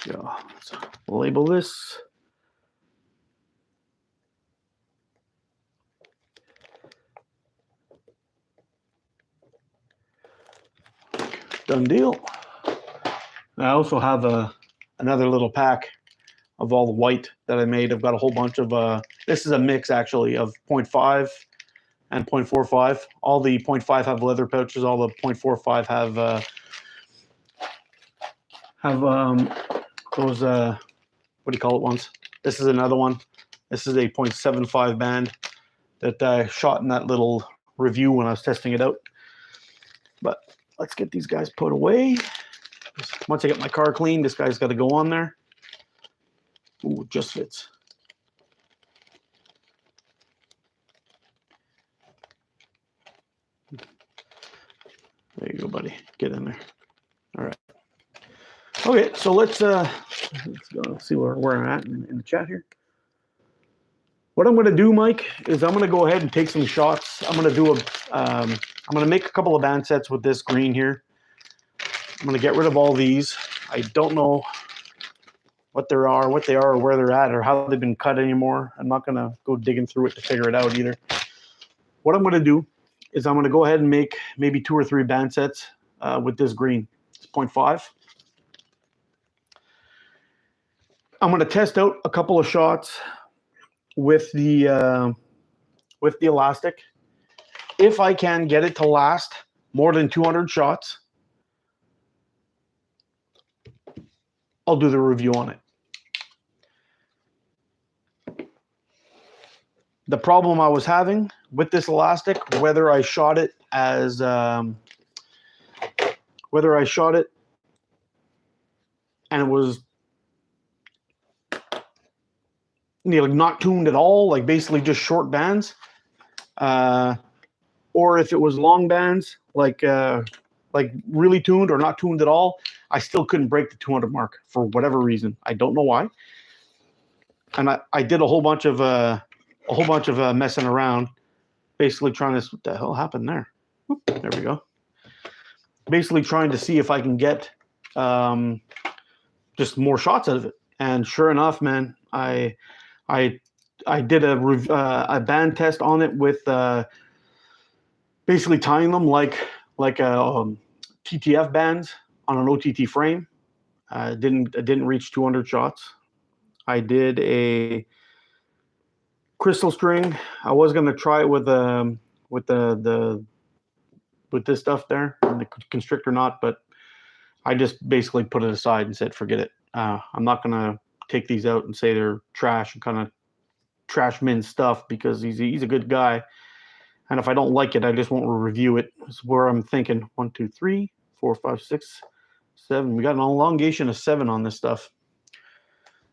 Yeah, let's label this. Done deal. I also have another little pack of all the white that I made. I've got a whole bunch of, this is a mix actually of 0.5 and 0.45. All the 0.5 have leather pouches. All the 0.45 have those, what do you call it ones? This is another one. This is a 0.75 band that I shot in that little review when I was testing it out. But let's get these guys put away. Once I get my car clean, this guy's got to go on there. Ooh, it just fits. There you go, buddy. Get in there. All right. Okay, so let's go see where I'm at in the chat here. What I'm going to do, Mike, is I'm going to go ahead and take some shots. I'm going to do I'm going to make a couple of band sets with this green here. I'm going to get rid of all these. I don't know what they are, or where they're at, or how they've been cut anymore. I'm not going to go digging through it to figure it out either. What I'm going to do is I'm going to go ahead and make maybe 2 or 3 band sets with this green. It's 0.5. I'm going to test out a couple of shots with the elastic. If I can get it to last more than 200 shots, I'll do the review on it. The problem I was having with this elastic, whether I shot it and it was not tuned at all, like basically just short bands, or if it was long bands, like really tuned or not tuned at all, I still couldn't break the 200 mark for whatever reason. I don't know why. And I did a whole bunch of messing around, basically trying to, what the hell happened there? Oop, there we go. Basically trying to see if I can get just more shots out of it. And sure enough, man, I did a band test on it with basically tying them like TTF bands on an OTT frame. I didn't reach 200 shots. I did a crystal string. I was gonna try it with this stuff there, the constrictor knot, but I just basically put it aside and said, forget it. I'm not gonna take these out and say they're trash and kind of trash min stuff, because he's a good guy. And if I don't like it, I just won't review it. It's where I'm thinking 1, 2, 3, 4, 5, 6, 7. We got an elongation of 7 on this stuff.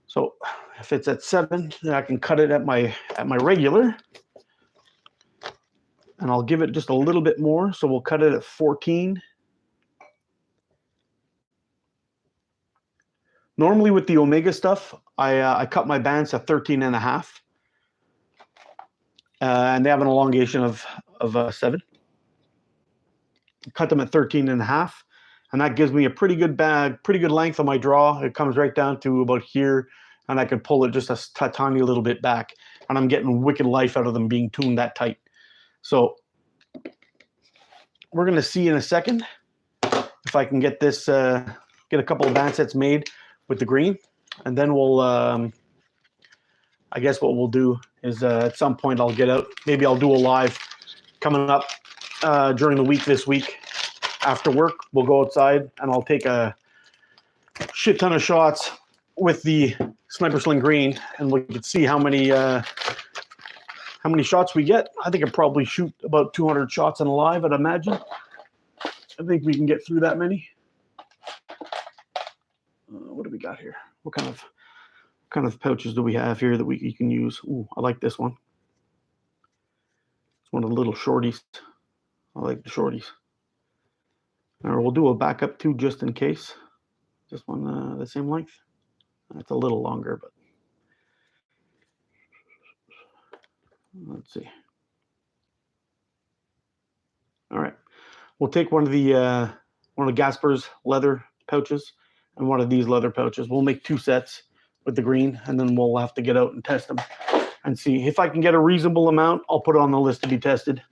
So if it's at 7, then I can cut it at my regular, and I'll give it just a little bit more. So we'll cut it at 14. Normally with the Omega stuff, I cut my bands at 13.5. And they have an elongation of 7. Cut them at 13.5, and that gives me a pretty good length of my draw. It comes right down to about here, and I can pull it just a tiny little bit back, and I'm getting wicked life out of them being tuned that tight. So we're going to see in a second if I can get this, get a couple of band sets made with the green, and then we'll, I guess what we'll do is at some point I'll get out. Maybe I'll do a live coming up during the week this week. After work, we'll go outside and I'll take a shit ton of shots with the Sniper Sling Green, and we can see how many shots we get. I think I'd probably shoot about 200 shots in a live, I'd imagine. I think we can get through that many. What do we got here? What kind of pouches do we have here that you can use? Ooh, I like this one. It's one of the little shorties. I like the shorties. Or we'll do a backup too, just in case. Just one the same length. It's a little longer, but let's see. All right, we'll take one of the Gasper's leather pouches and one of these leather pouches. We'll make 2 sets with the green, and then we'll have to get out and test them and see if I can get a reasonable amount. I'll put it on the list to be tested.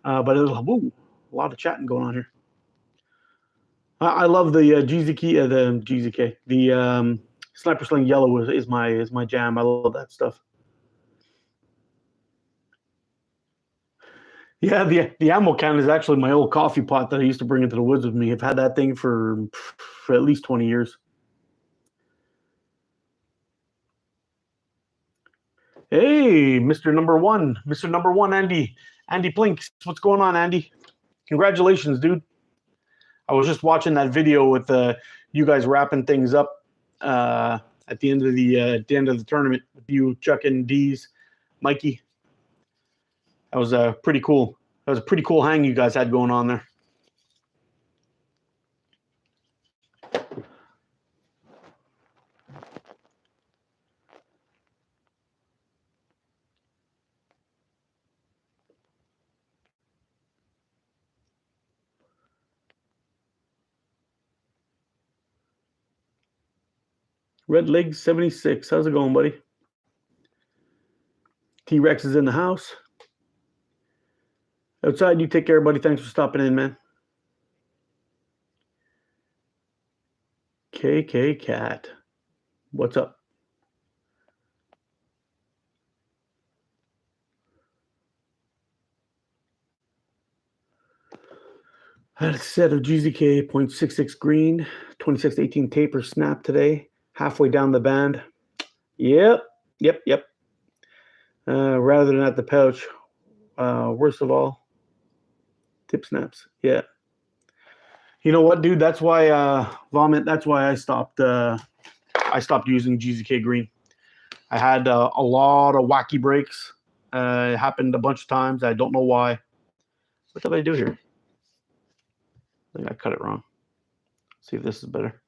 But a lot of chatting going on here. I love the GZK, the Sniper Sling Yellow is my jam. I love that stuff. Yeah, the ammo can is actually my old coffee pot that I used to bring into the woods with me. I've had that thing for at least 20 years. Hey, Mr. Number One, Andy Plinks. What's going on, Andy? Congratulations, dude. I was just watching that video with you guys wrapping things up at the end of the tournament with you, Chuck and D's, Mikey. That was pretty cool. That was a pretty cool hang you guys had going on there. Red Legs 76. How's it going, buddy? T-Rex is in the house. Outside, you take care, buddy. Thanks for stopping in, man. KK Cat. What's up? I had a set of GZK .66 green, 26-18 taper snap today. Halfway down the band. Yep. Rather than at the pouch. Worst of all, tip snaps. Yeah. You know what, dude? That's why Vomit. That's why I stopped using GZK green. I had a lot of wacky breaks. It happened a bunch of times. I don't know why. What did I do here? I think I cut it wrong. Let's see if this is better.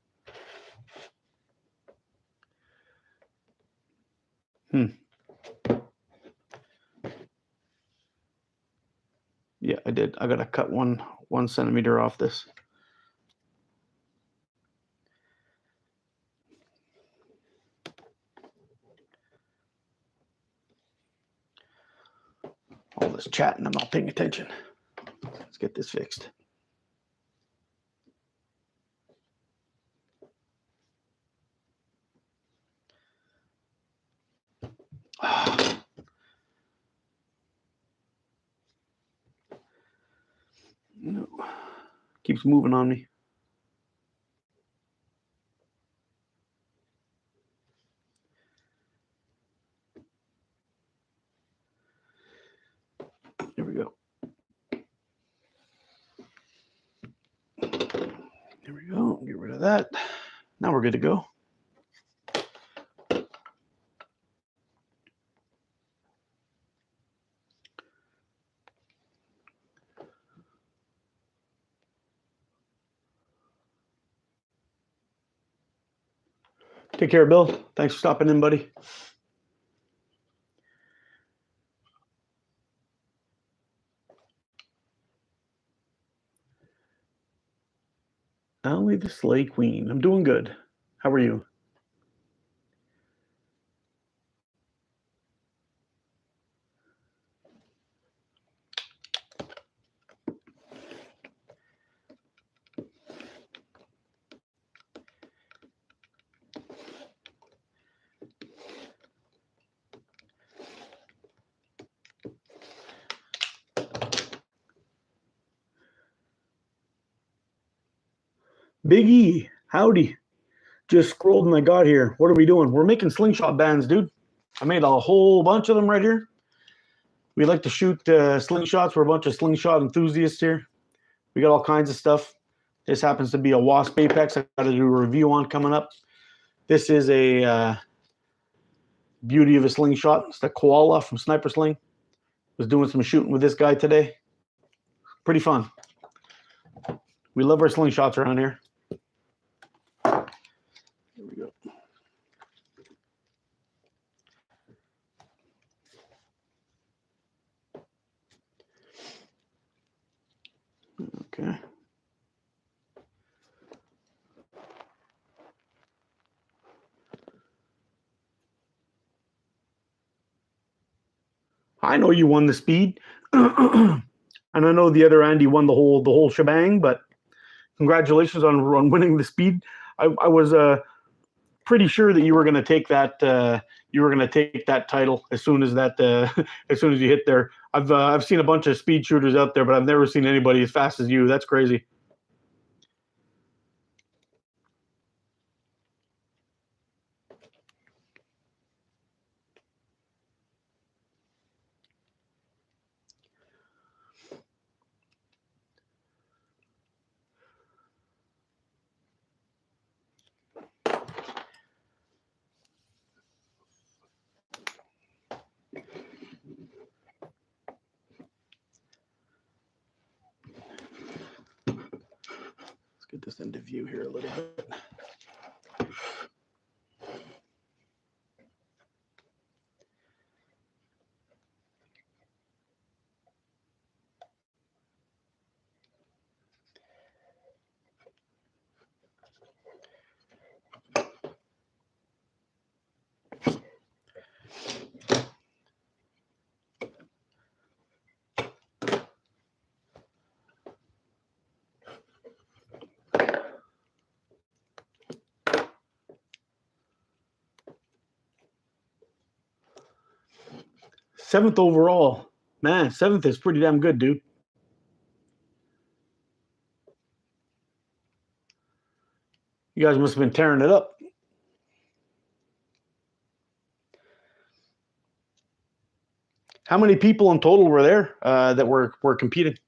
Yeah, I did. I gotta cut 1 centimeter off this. All this chatting, I'm not paying attention. Let's get this fixed. No, keeps moving on me. There we go. There we go. Get rid of that. Now we're good to go. Take care, Bill. Thanks for stopping in, buddy. Only the Slay Queen. I'm doing good. How are you? Big E, howdy. Just scrolled and I got here. What are we doing? We're making slingshot bands, dude. I made a whole bunch of them right here. We like to shoot slingshots. We're a bunch of slingshot enthusiasts here. We got all kinds of stuff. This happens to be a Wasp Apex I got to do a review on coming up. This is a beauty of a slingshot. It's the Koala from Sniper Sling. Was doing some shooting with this guy today. Pretty fun. We love our slingshots around here. Here we go. Okay. I know you won the speed, and I know the other Andy won the whole shebang. But congratulations on winning the speed. I was pretty sure that you were going to take that. You were going to take that title as soon as that as soon as you hit there. I've seen a bunch of speed shooters out there, but I've never seen anybody as fast as you. That's crazy. Get this into view here a little bit. Seventh overall. Man, seventh is pretty damn good, dude. You guys must have been tearing it up. How many people in total were there that were competing?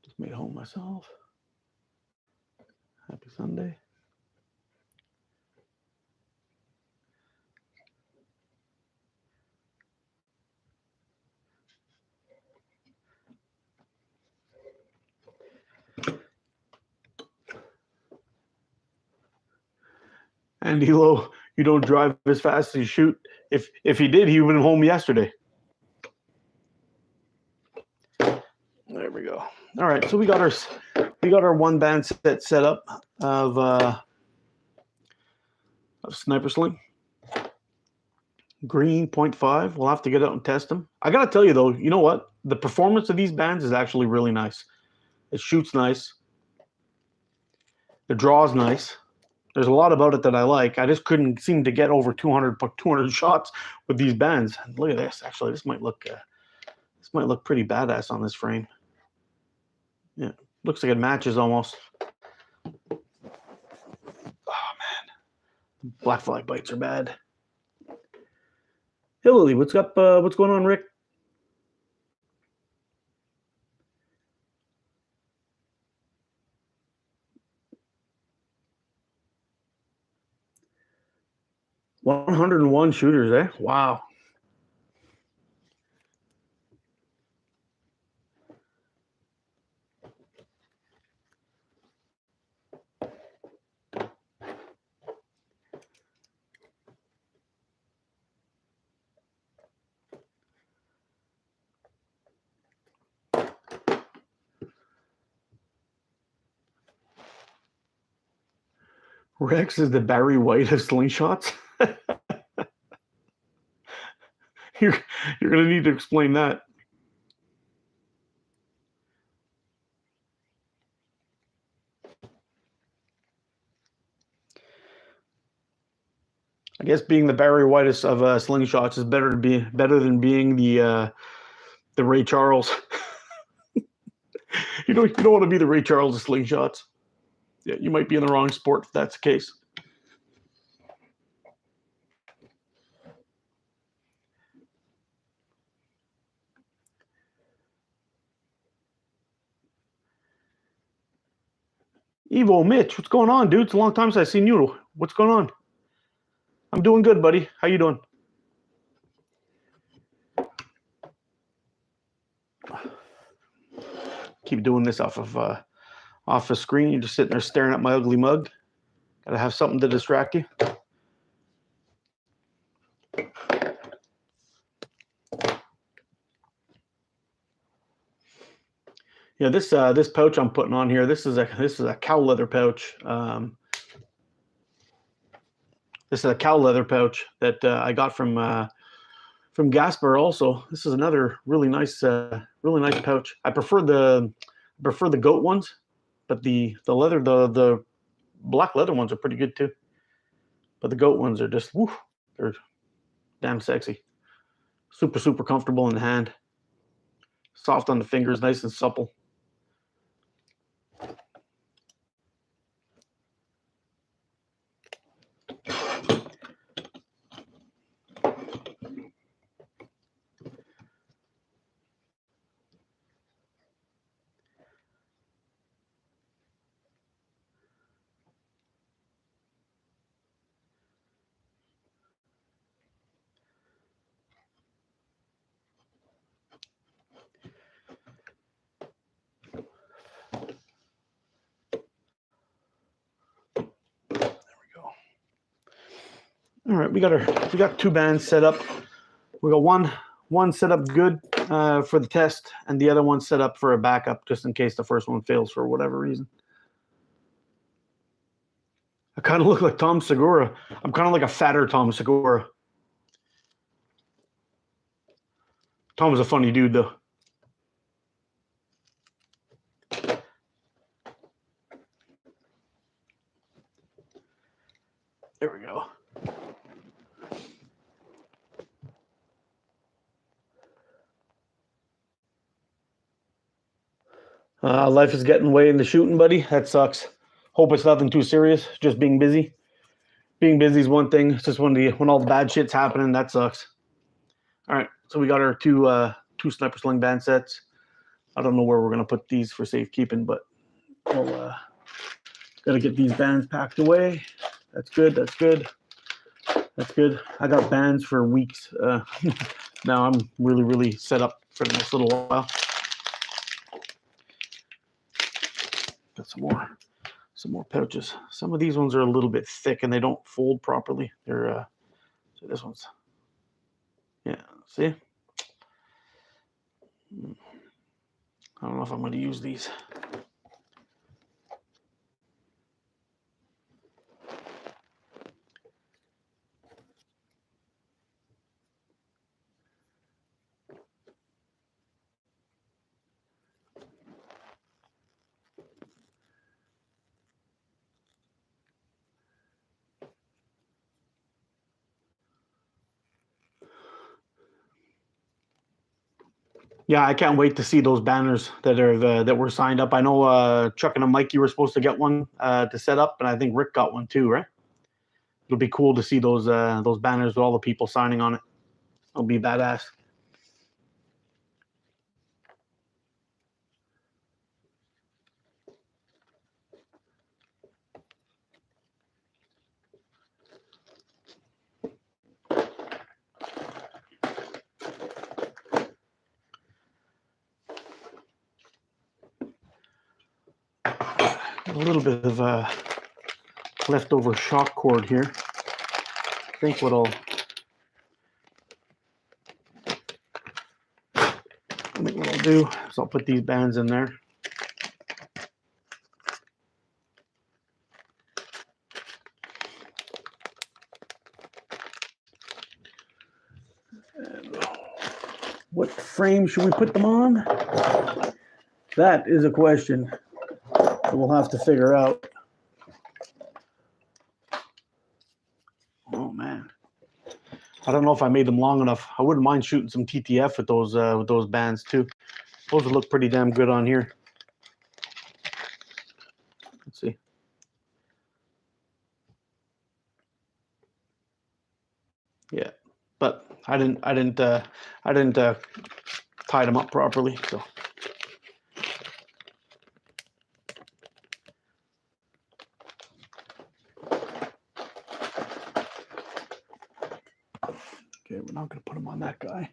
Just made home myself. Happy Sunday. Andy Lowe, you don't drive as fast as you shoot. If he did, he would have been home yesterday. There we go. All right, so we got our one band set up of Sniper Sling. Green 0.5. We'll have to get out and test them. I gotta tell you though, you know what? The performance of these bands is actually really nice. It shoots nice. The draw's nice. There's a lot about it that I like. I just couldn't seem to get over 200 shots with these bands. Look at this. Actually, this might look pretty badass on this frame. Yeah, looks like it matches almost. Oh man, Blackfly bites are bad. Hey Lily, what's up? What's going on, Rick? $101 shooters, eh? Wow. Rex is the Barry White of slingshots. You're going to need to explain that. I guess being the Barry White of slingshots is better than being the Ray Charles. You don't want to be the Ray Charles of slingshots. Yeah, you might be in the wrong sport if that's the case. Evo, Mitch, what's going on, dude? It's a long time since I've seen you. What's going on? I'm doing good, buddy. How you doing? Keep doing this off a screen. You're just sitting there staring at my ugly mug. Gotta have something to distract you. Yeah, this pouch I'm putting on here. This is a cow leather pouch. This is a cow leather pouch that I got from Gasper. Also, this is another really nice pouch. I prefer the goat ones, but the black leather ones are pretty good too. But the goat ones are just woo, they're damn sexy. Super comfortable in the hand. Soft on the fingers, nice and supple. All right, we got two bands set up. We got one set up good for the test, and the other one set up for a backup, just in case the first one fails for whatever reason. I kind of look like Tom Segura. I'm kind of like a fatter Tom Segura. Tom was a funny dude, though. There we go. Life is getting way in the shooting, buddy. That sucks. Hope it's nothing too serious. Just being busy. Being busy is one thing. It's just when all the bad shit's happening, that sucks. All right, so we got our two sniper sling band sets. I don't know where we're gonna put these for safekeeping, but we'll gotta get these bands packed away. That's good. That's good. That's good. I got bands for weeks. Now I'm really set up for the next little while. Got some more pouches. Some of these ones are a little bit thick and they don't fold properly. They're so this one's, yeah, see? I don't know if I'm going to use these. Yeah, I can't wait to see those banners that were signed up. I know Chuck and Mike, you were supposed to get one to set up, and I think Rick got one too, right? It'll be cool to see those banners with all the people signing on it. It'll be badass. A little bit of leftover shock cord here. I think what I'll do is I'll put these bands in there. And what frame should we put them on? That is a question that we'll have to figure out. Oh man, I don't know if I made them long enough. I wouldn't mind shooting some TTF with those bands too. Those would look pretty damn good on here. Let's see. Yeah, but I didn't tie them up properly, so. Okay, we're not going to put them on that guy.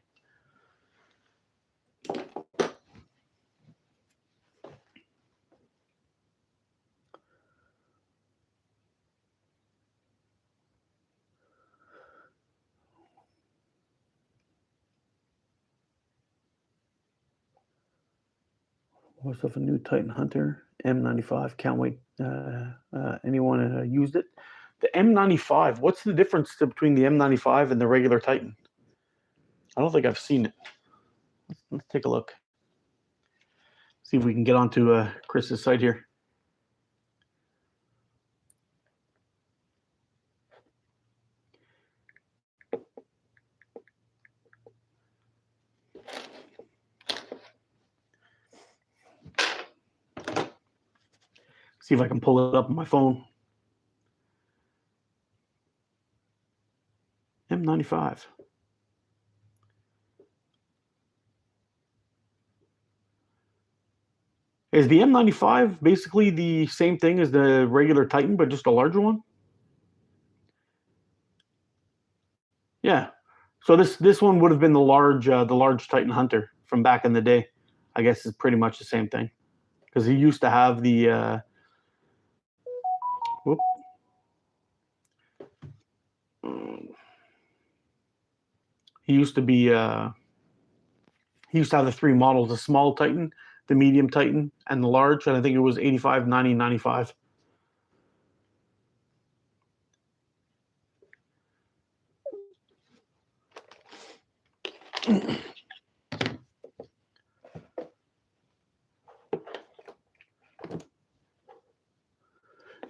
Voice of a new Titan Hunter, M95. Can't wait. Anyone used it? The M95. What's the difference between the M95 and the regular Titan? I don't think I've seen it. Let's take a look. See if we can get onto Chris's site here. See if I can pull it up on my phone. M95. Is the M95 basically the same thing as the regular Titan, but just a larger one? Yeah. So this one would have been the large Titan Hunter from back in the day. I guess it's pretty much the same thing, because he used to have the. Whoop. He used to be. He used to have the three models: the small Titan, the medium Titan, and the large. And I think it was 85, 90, 95.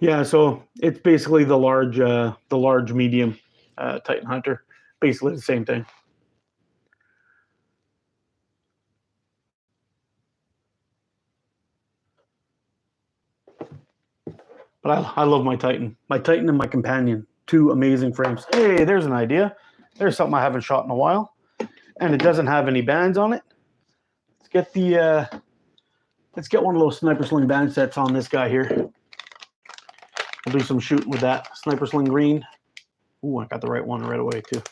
Yeah, so it's basically the large medium Titan Hunter, basically the same thing. But I love my Titan and my Companion. Two amazing frames. Hey, there's an idea. There's something I haven't shot in a while, and it doesn't have any bands on it. Let's get the let's get one of those Sniper Sling band sets on this guy here. I'll do some shooting with that Sniper Sling green. Ooh, I got the right one right away too.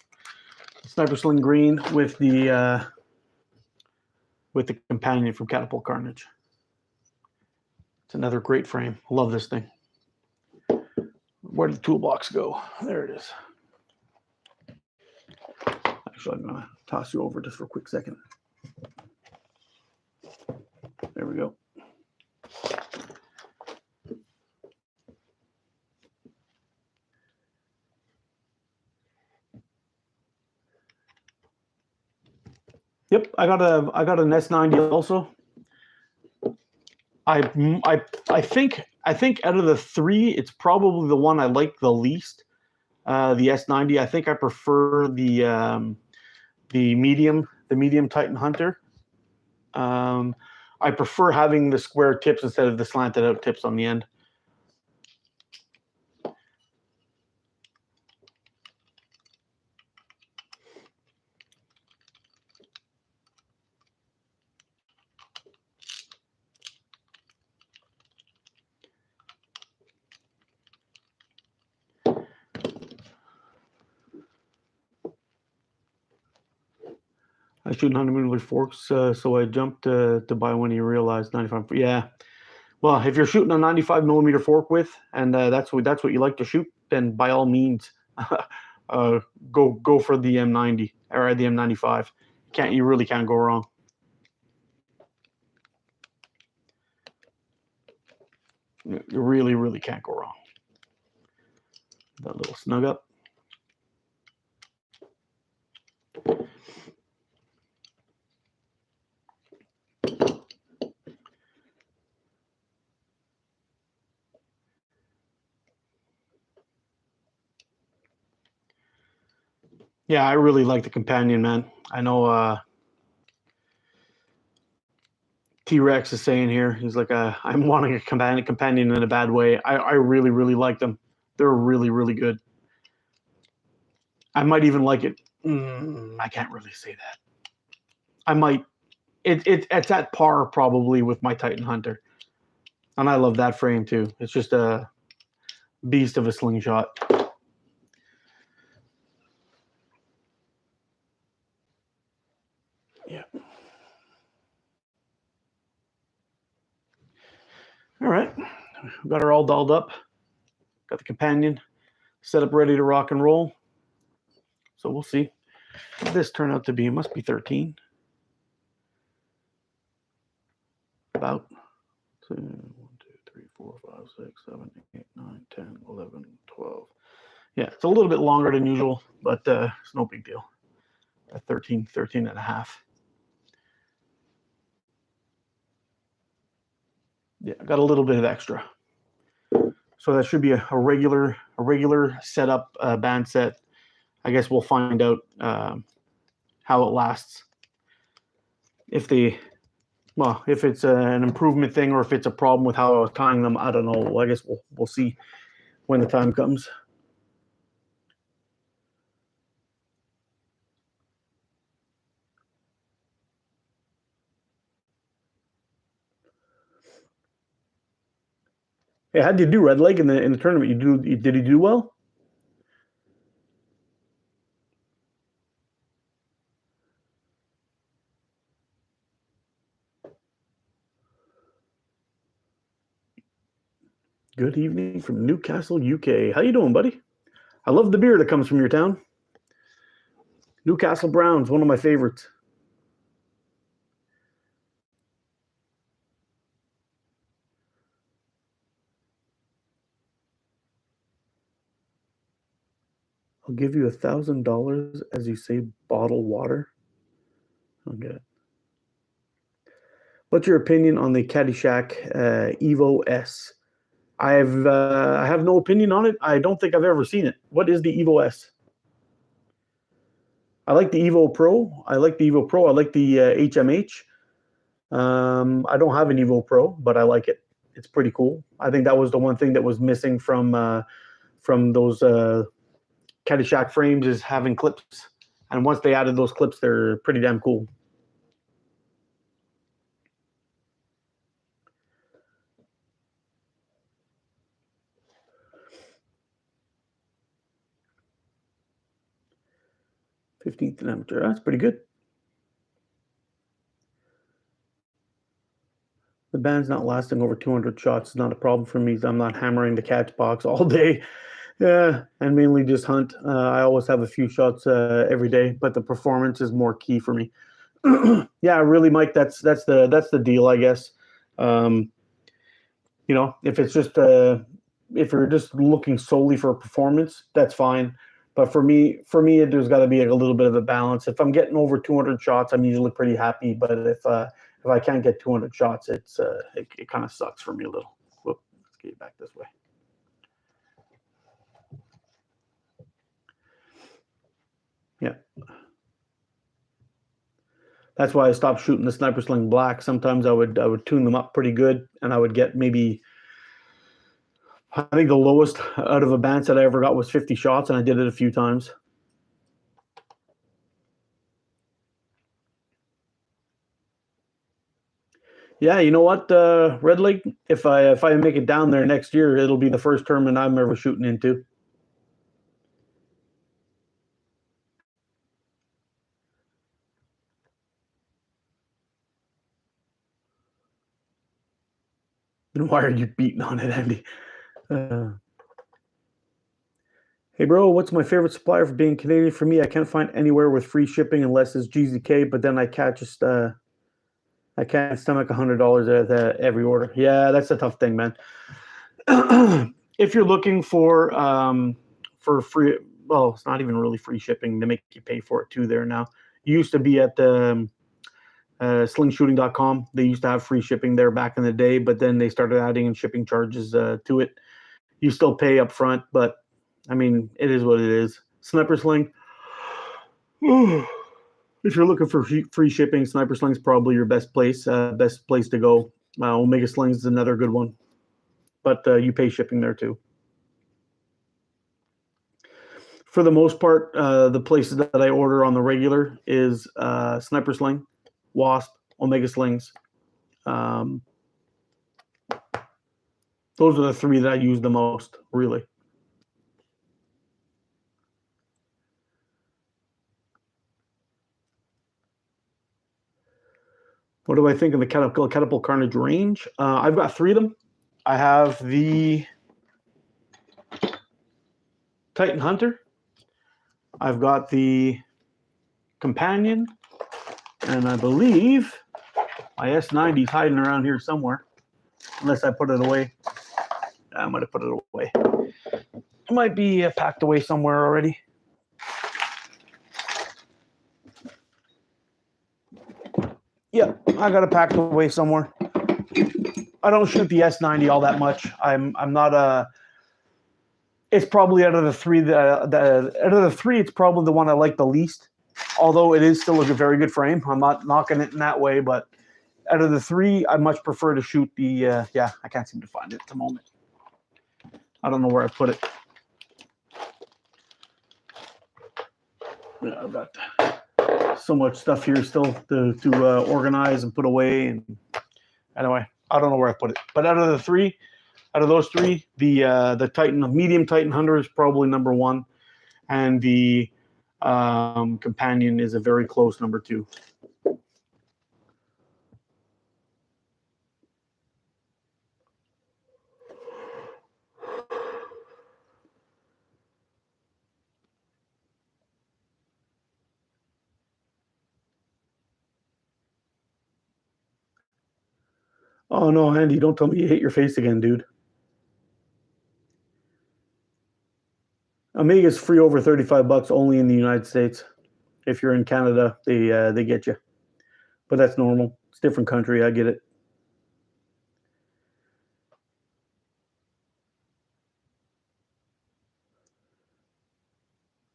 Sniper Sling green with the Companion from Catapult Carnage. It's another great frame. Love this thing. Where did the toolbox go? There it is. Actually, I'm going to toss you over just for a quick second. There we go. Yep, I got an S90 also. I think out of the three, it's probably the one I like the least. The S90. I think I prefer the medium Titan Hunter. I prefer having the square tips instead of the slanted out tips on the end. I shoot 100mm forks, so I jumped to buy one. You realized 95. Yeah, well, if you're shooting a 95mm fork width, and that's what you like to shoot, then by all means, go for the M90 or the M95. You really can't go wrong. You really can't go wrong. That little snug up. Yeah, I really like the Companion, man. I know T-Rex is saying here, he's like, I'm wanting a companion in a bad way. I really like them. They're really good. I might even like it. I can't really say that. I might. It's at par probably with my Titan Hunter. And I love that frame too. It's just a beast of a slingshot. We've got her all dolled up. Got the companion set up, ready to rock and roll. So we'll see what this turned out to be. It must be 13. About 1, 2, 3, 4, 5, 6, 7, 8, 9, 10, 11, 12. Yeah, it's a little bit longer than usual, but it's no big deal. 13 and a half. Yeah, I got a little bit of extra. So that should be a regular setup band set. I guess we'll find out how it lasts. If it's an improvement thing or if it's a problem with how I was tying them, I don't know. Well, I guess we'll see when the time comes. Yeah, how did you do, Red Lake, in the tournament? Did you do well? Good evening from Newcastle, UK. How you doing, buddy? I love the beer that comes from your town. Newcastle Brown's one of my favorites. I'll give you $1,000 as you say bottle water. Okay. What's your opinion on the Caddyshack Evo S? I have no opinion on it. I don't think I've ever seen it. What is the Evo S? I like the Evo Pro. I like the HMH. I don't have an Evo Pro, but I like it. It's pretty cool. I think that was the one thing that was missing from those Caddyshack frames, is having clips. And once they added those clips, they're pretty damn cool. $15th in amateur. That's pretty good. The band's not lasting over 200 shots. It's not a problem for me. I'm not hammering the catch box all day. Yeah, and mainly just hunt. I always have a few shots every day, but the performance is more key for me. Yeah, really, Mike. That's the deal, I guess. If it's just if you're just looking solely for performance, that's fine. But for me, there's got to be a little bit of a balance. If I'm getting over 200 shots, I'm usually pretty happy. But if I can't get 200 shots, it kind of sucks for me a little. Whoop, let's get it back this way. Yeah. That's why I stopped shooting the Sniper Sling Black. Sometimes I would tune them up pretty good, and I would get maybe, I think the lowest out of a band set I ever got was 50 shots, and I did it a few times. Yeah, you know what, Red Lake? If I make it down there next year, it'll be the first tournament I'm ever shooting into. And why are you beating on it, Andy? Hey, bro, what's my favorite supplier for being Canadian? For me, I can't find anywhere with free shipping unless it's GZK, but then I can't stomach $100 every order. Yeah, that's a tough thing, man. If you're looking for free, well, it's not even really free shipping. They make you pay for it too there now. You used to be at the slingshooting.com. They used to have free shipping there back in the day, but then they started adding in shipping charges to it. You still pay up front, but I mean, it is what it is. Sniper Sling. If you're looking for free shipping, Sniper Sling's probably your best place to go. Omega Slings is another good one, but you pay shipping there too. For the most part, the places that I order on the regular is Sniper Sling, Wasp, Omega Slings. Those are the three that I use the most, really. What do I think of the Catapult Carnage range? I've got 3 of them. I have the Titan Hunter. I've got the Companion, and I believe my S90 is hiding around here somewhere, unless I put it away. I might have put it away. It might be packed away somewhere already. Yeah, I got it packed away somewhere. I don't shoot the S90 all that much. I'm not a. It's probably out of the three. Out of the three, it's probably the one I like the least. Although it is still a very good frame. I'm not knocking it in that way, but out of the three, I much prefer to shoot the. Yeah, I can't seem to find it at the moment. I don't know where I put it. Yeah, I've got so much stuff here still to organize and put away. And anyway, I don't know where I put it. But out of those three, the medium Titan Hunter is probably number one, and the Companion is a very close number two. Oh no, Andy, don't tell me you hit your face again, dude. Omega's free over $35 only in the United States. If you're in Canada, they get you. But that's normal. It's a different country, I get it.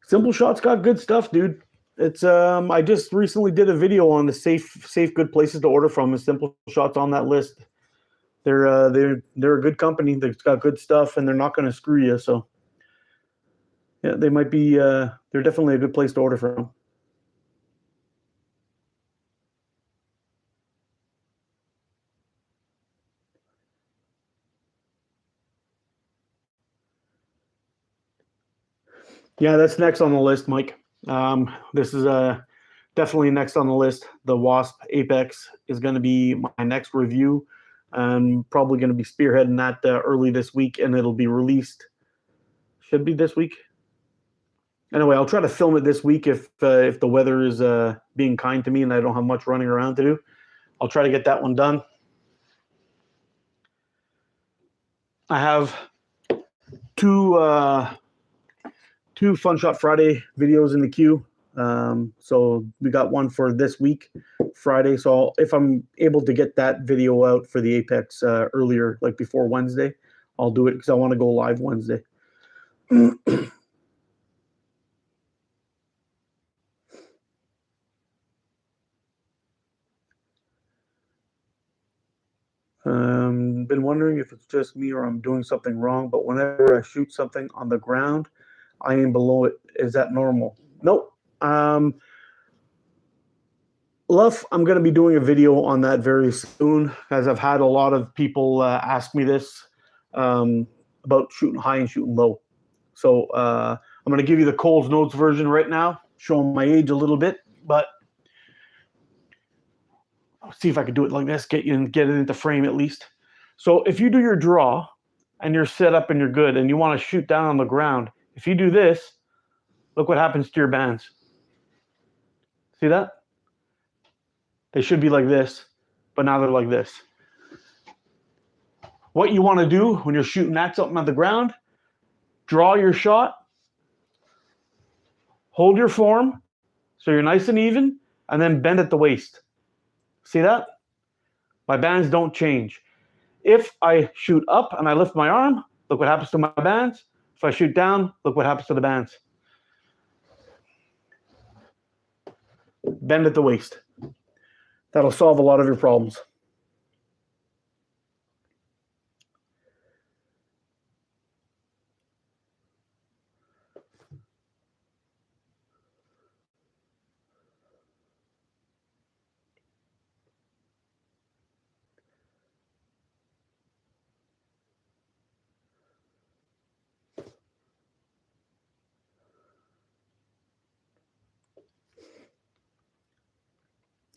Simple Shot's got good stuff, dude. It's I just recently did a video on the safe good places to order from, and Simple Shot's on that list. They're a good company. They've got good stuff, and they're not going to screw you. So yeah, they might be. They're definitely a good place to order from. Yeah, that's next on the list, Mike. This is definitely next on the list. The Wasp Apex is going to be my next review. I'm probably going to be spearheading that early this week, and it'll be released. Should be this week. Anyway, I'll try to film it this week if the weather is being kind to me and I don't have much running around to do. I'll try to get that one done. I have two Fun Shot Friday videos in the queue. So we got one for this week, Friday. So if I'm able to get that video out for the Apex earlier, like before Wednesday, I'll do it because I want to go live Wednesday. Been wondering if it's just me or I'm doing something wrong, but whenever I shoot something on the ground, I aim below it. Is that normal? Nope. Luff, I'm going to be doing a video on that very soon, as I've had a lot of people ask me this about shooting high and shooting low. So I'm going to give you the Cole's Notes version right now, showing my age a little bit, but I'll see if I can do it like this, get it into frame at least. So if you do your draw and you're set up and you're good and you want to shoot down on the ground, if you do this, look what happens to your bands. See that? They should be like this, but now they're like this. What you want to do when you're shooting at something on the ground, draw your shot, hold your form so you're nice and even, and then bend at the waist. See that? My bands don't change. If I shoot up and I lift my arm, look what happens to my bands. If I shoot down, look what happens to the bands. Bend at the waist. That'll solve a lot of your problems.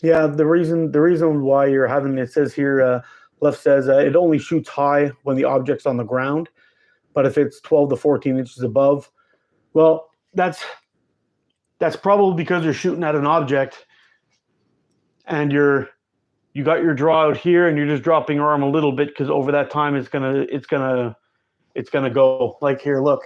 Yeah, the reason why you're having, it says here, Left says it only shoots high when the object's on the ground, but if it's 12 to 14 inches above, well, that's probably because you're shooting at an object and you got your draw out here and you're just dropping your arm a little bit, because over that time it's gonna go. Like here, look.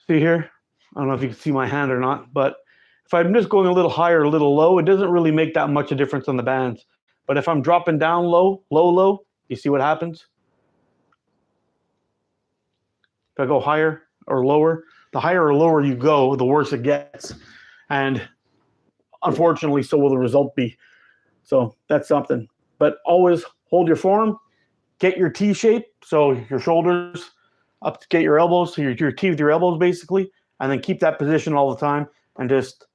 See here? I don't know if you can see my hand or not, but if I'm just going a little higher, a little low, it doesn't really make that much a difference on the bands. But if I'm dropping down low, low, you see what happens? If I go higher or lower, the higher or lower you go, the worse it gets. And unfortunately, so will the result be. So that's something. But always hold your form, get your T shape, so your shoulders up to get your elbows, so your T with your elbows basically, and then keep that position all the time, and just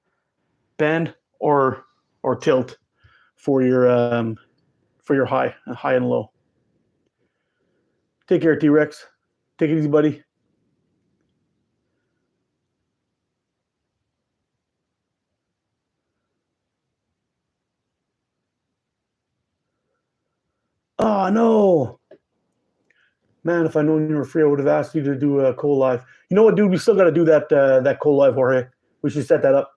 bend or tilt for your high and low. Take care, T-Rex. Take it easy, buddy. Oh no, man! If I known you were free, I would have asked you to do a co-live. You know what, dude? We still got to do that co-live, Jorge. We should set that up.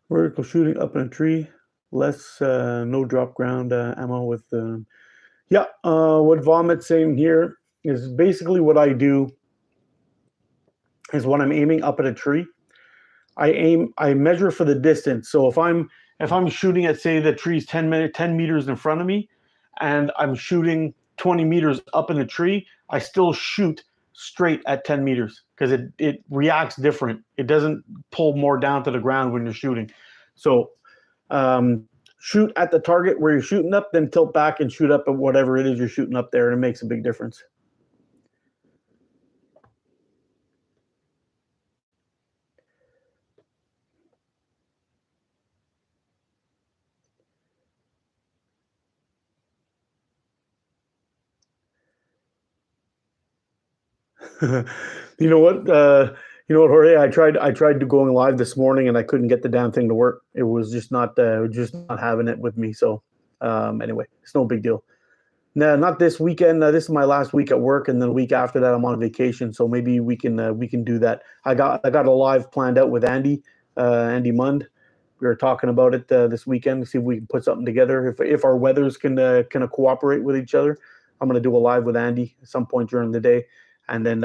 Vertical shooting up in a tree, less no drop ground ammo with yeah. What Vomit saying here is basically what I do is when I'm aiming up at a tree, I measure for the distance. So if I'm shooting at, say, the tree's 10 meters in front of me, and I'm shooting 20 meters up in the tree, I still shoot straight at 10 meters because it reacts different. It doesn't pull more down to the ground when you're shooting. So shoot at the target where you're shooting up, then tilt back and shoot up at whatever it is you're shooting up there, and it makes a big difference. You know what? Jorge, I tried to going live this morning and I couldn't get the damn thing to work. It was just not having it with me. So anyway, it's no big deal. No, not this weekend. This is my last week at work, and then the week after that, I'm on vacation. So maybe we can do that. I got a live planned out with Andy Mund. We were talking about it this weekend to see if we can put something together. If our weathers can kind of cooperate with each other, I'm going to do a live with Andy at some point during the day, and then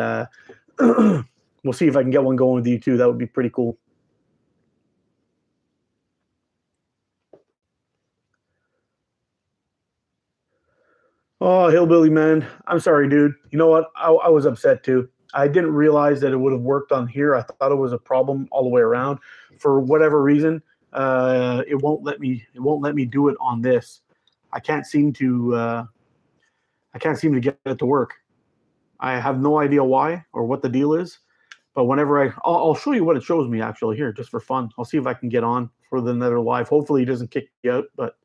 we'll see if I can get one going with you too. That would be pretty cool. Oh, Hillbilly man, I'm sorry, dude. You know what? I was upset too. I didn't realize that it would have worked on here. I thought it was a problem all the way around. For whatever reason, it won't let me. It won't let me do it on this. I can't seem to. I can't seem to get it to work. I have no idea why or what the deal is. But whenever I'll show you what it shows me actually here, just for fun. I'll see if I can get on for the another live. Hopefully, he doesn't kick me out, but.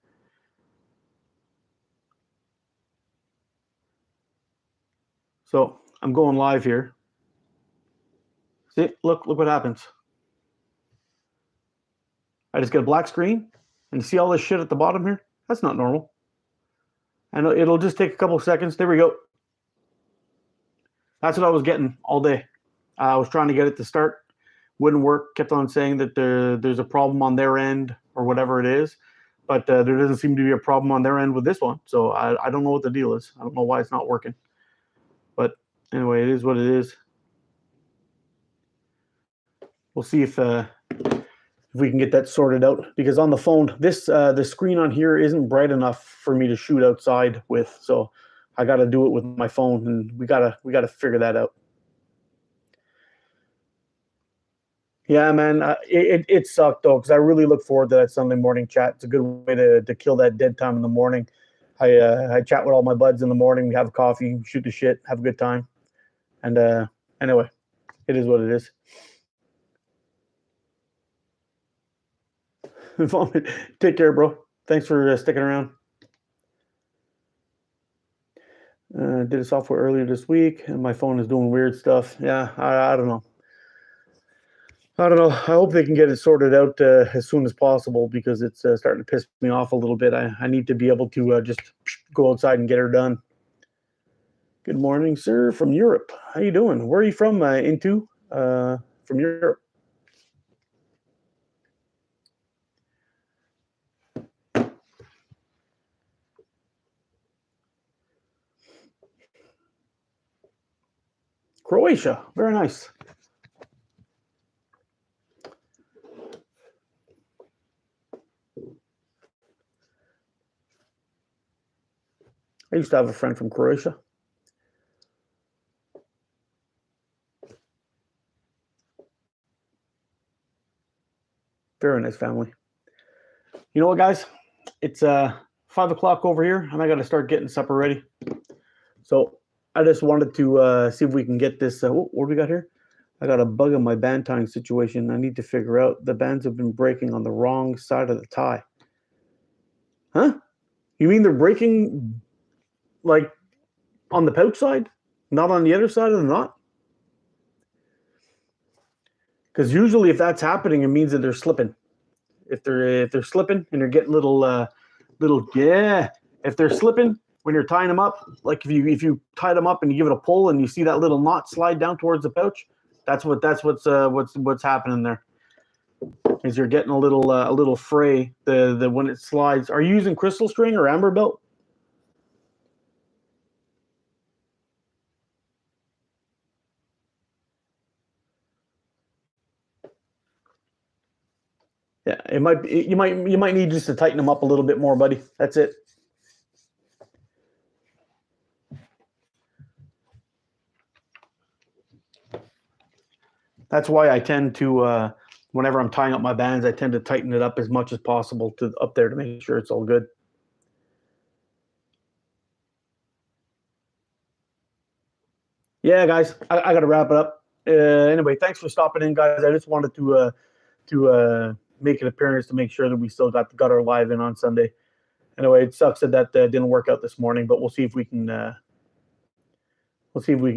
So I'm going live here. See, look what happens. I just get a black screen, and you see all this shit at the bottom here? That's not normal. And it'll just take a couple of seconds. There we go. That's what I was getting all day. I was trying to get it to start. Wouldn't work. Kept on saying that there's a problem on their end or whatever it is. But there doesn't seem to be a problem on their end with this one. So I don't know what the deal is. I don't know why it's not working. But anyway, it is what it is. We'll see if we can get that sorted out, because on the phone, this the screen on here isn't bright enough for me to shoot outside with. So I got to do it with my phone, and we gotta figure that out. Yeah, man, it sucked though, because I really look forward to that Sunday morning chat. It's a good way to kill that dead time in the morning. I chat with all my buds in the morning. We have a coffee, shoot the shit, have a good time, and anyway, it is what it is. Take care, bro. Thanks for sticking around. Did a software earlier this week, and my phone is doing weird stuff. Yeah, I don't know. I don't know. I hope they can get it sorted out as soon as possible because it's starting to piss me off a little bit. I need to be able to just go outside and get her done. Good morning, sir, from Europe. How you doing? Where are you from? From Europe. Croatia. Very nice. I used to have a friend from Croatia. Very nice family. You know what, guys? It's 5 o'clock over here, and I got to start getting supper ready. So I just wanted to see if we can get this. What do we got here? I got a bug in my band tying situation. I need to figure out. The bands have been breaking on the wrong side of the tie. Huh? You mean they're breaking like on the pouch side, not on the other side of the knot? Because usually, if that's happening, it means that they're slipping. If they're slipping and you're getting if they're slipping when you're tying them up, like if you tie them up and you give it a pull and you see that little knot slide down towards the pouch, that's what's happening there. Is you're getting a little fray the when it slides. Are you using crystal string or amber belt? Yeah, it might be, you might need just to tighten them up a little bit more, buddy. That's it. That's why I tend to whenever I'm tying up my bands, I tend to tighten it up as much as possible to up there to make sure it's all good. Yeah, guys, I got to wrap it up. Anyway, thanks for stopping in, guys. I just wanted to make an appearance to make sure that we still got our live in on Sunday. Anyway, it sucks that didn't work out this morning, but we'll see if we can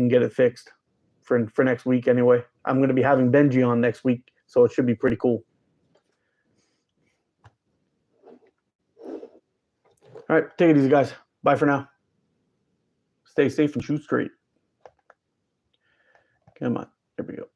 get it fixed for next week. Anyway, I'm going to be having Benji on next week, so it should be pretty cool. All right, take it easy, guys. Bye for now. Stay safe and shoot straight. Come on, there we go.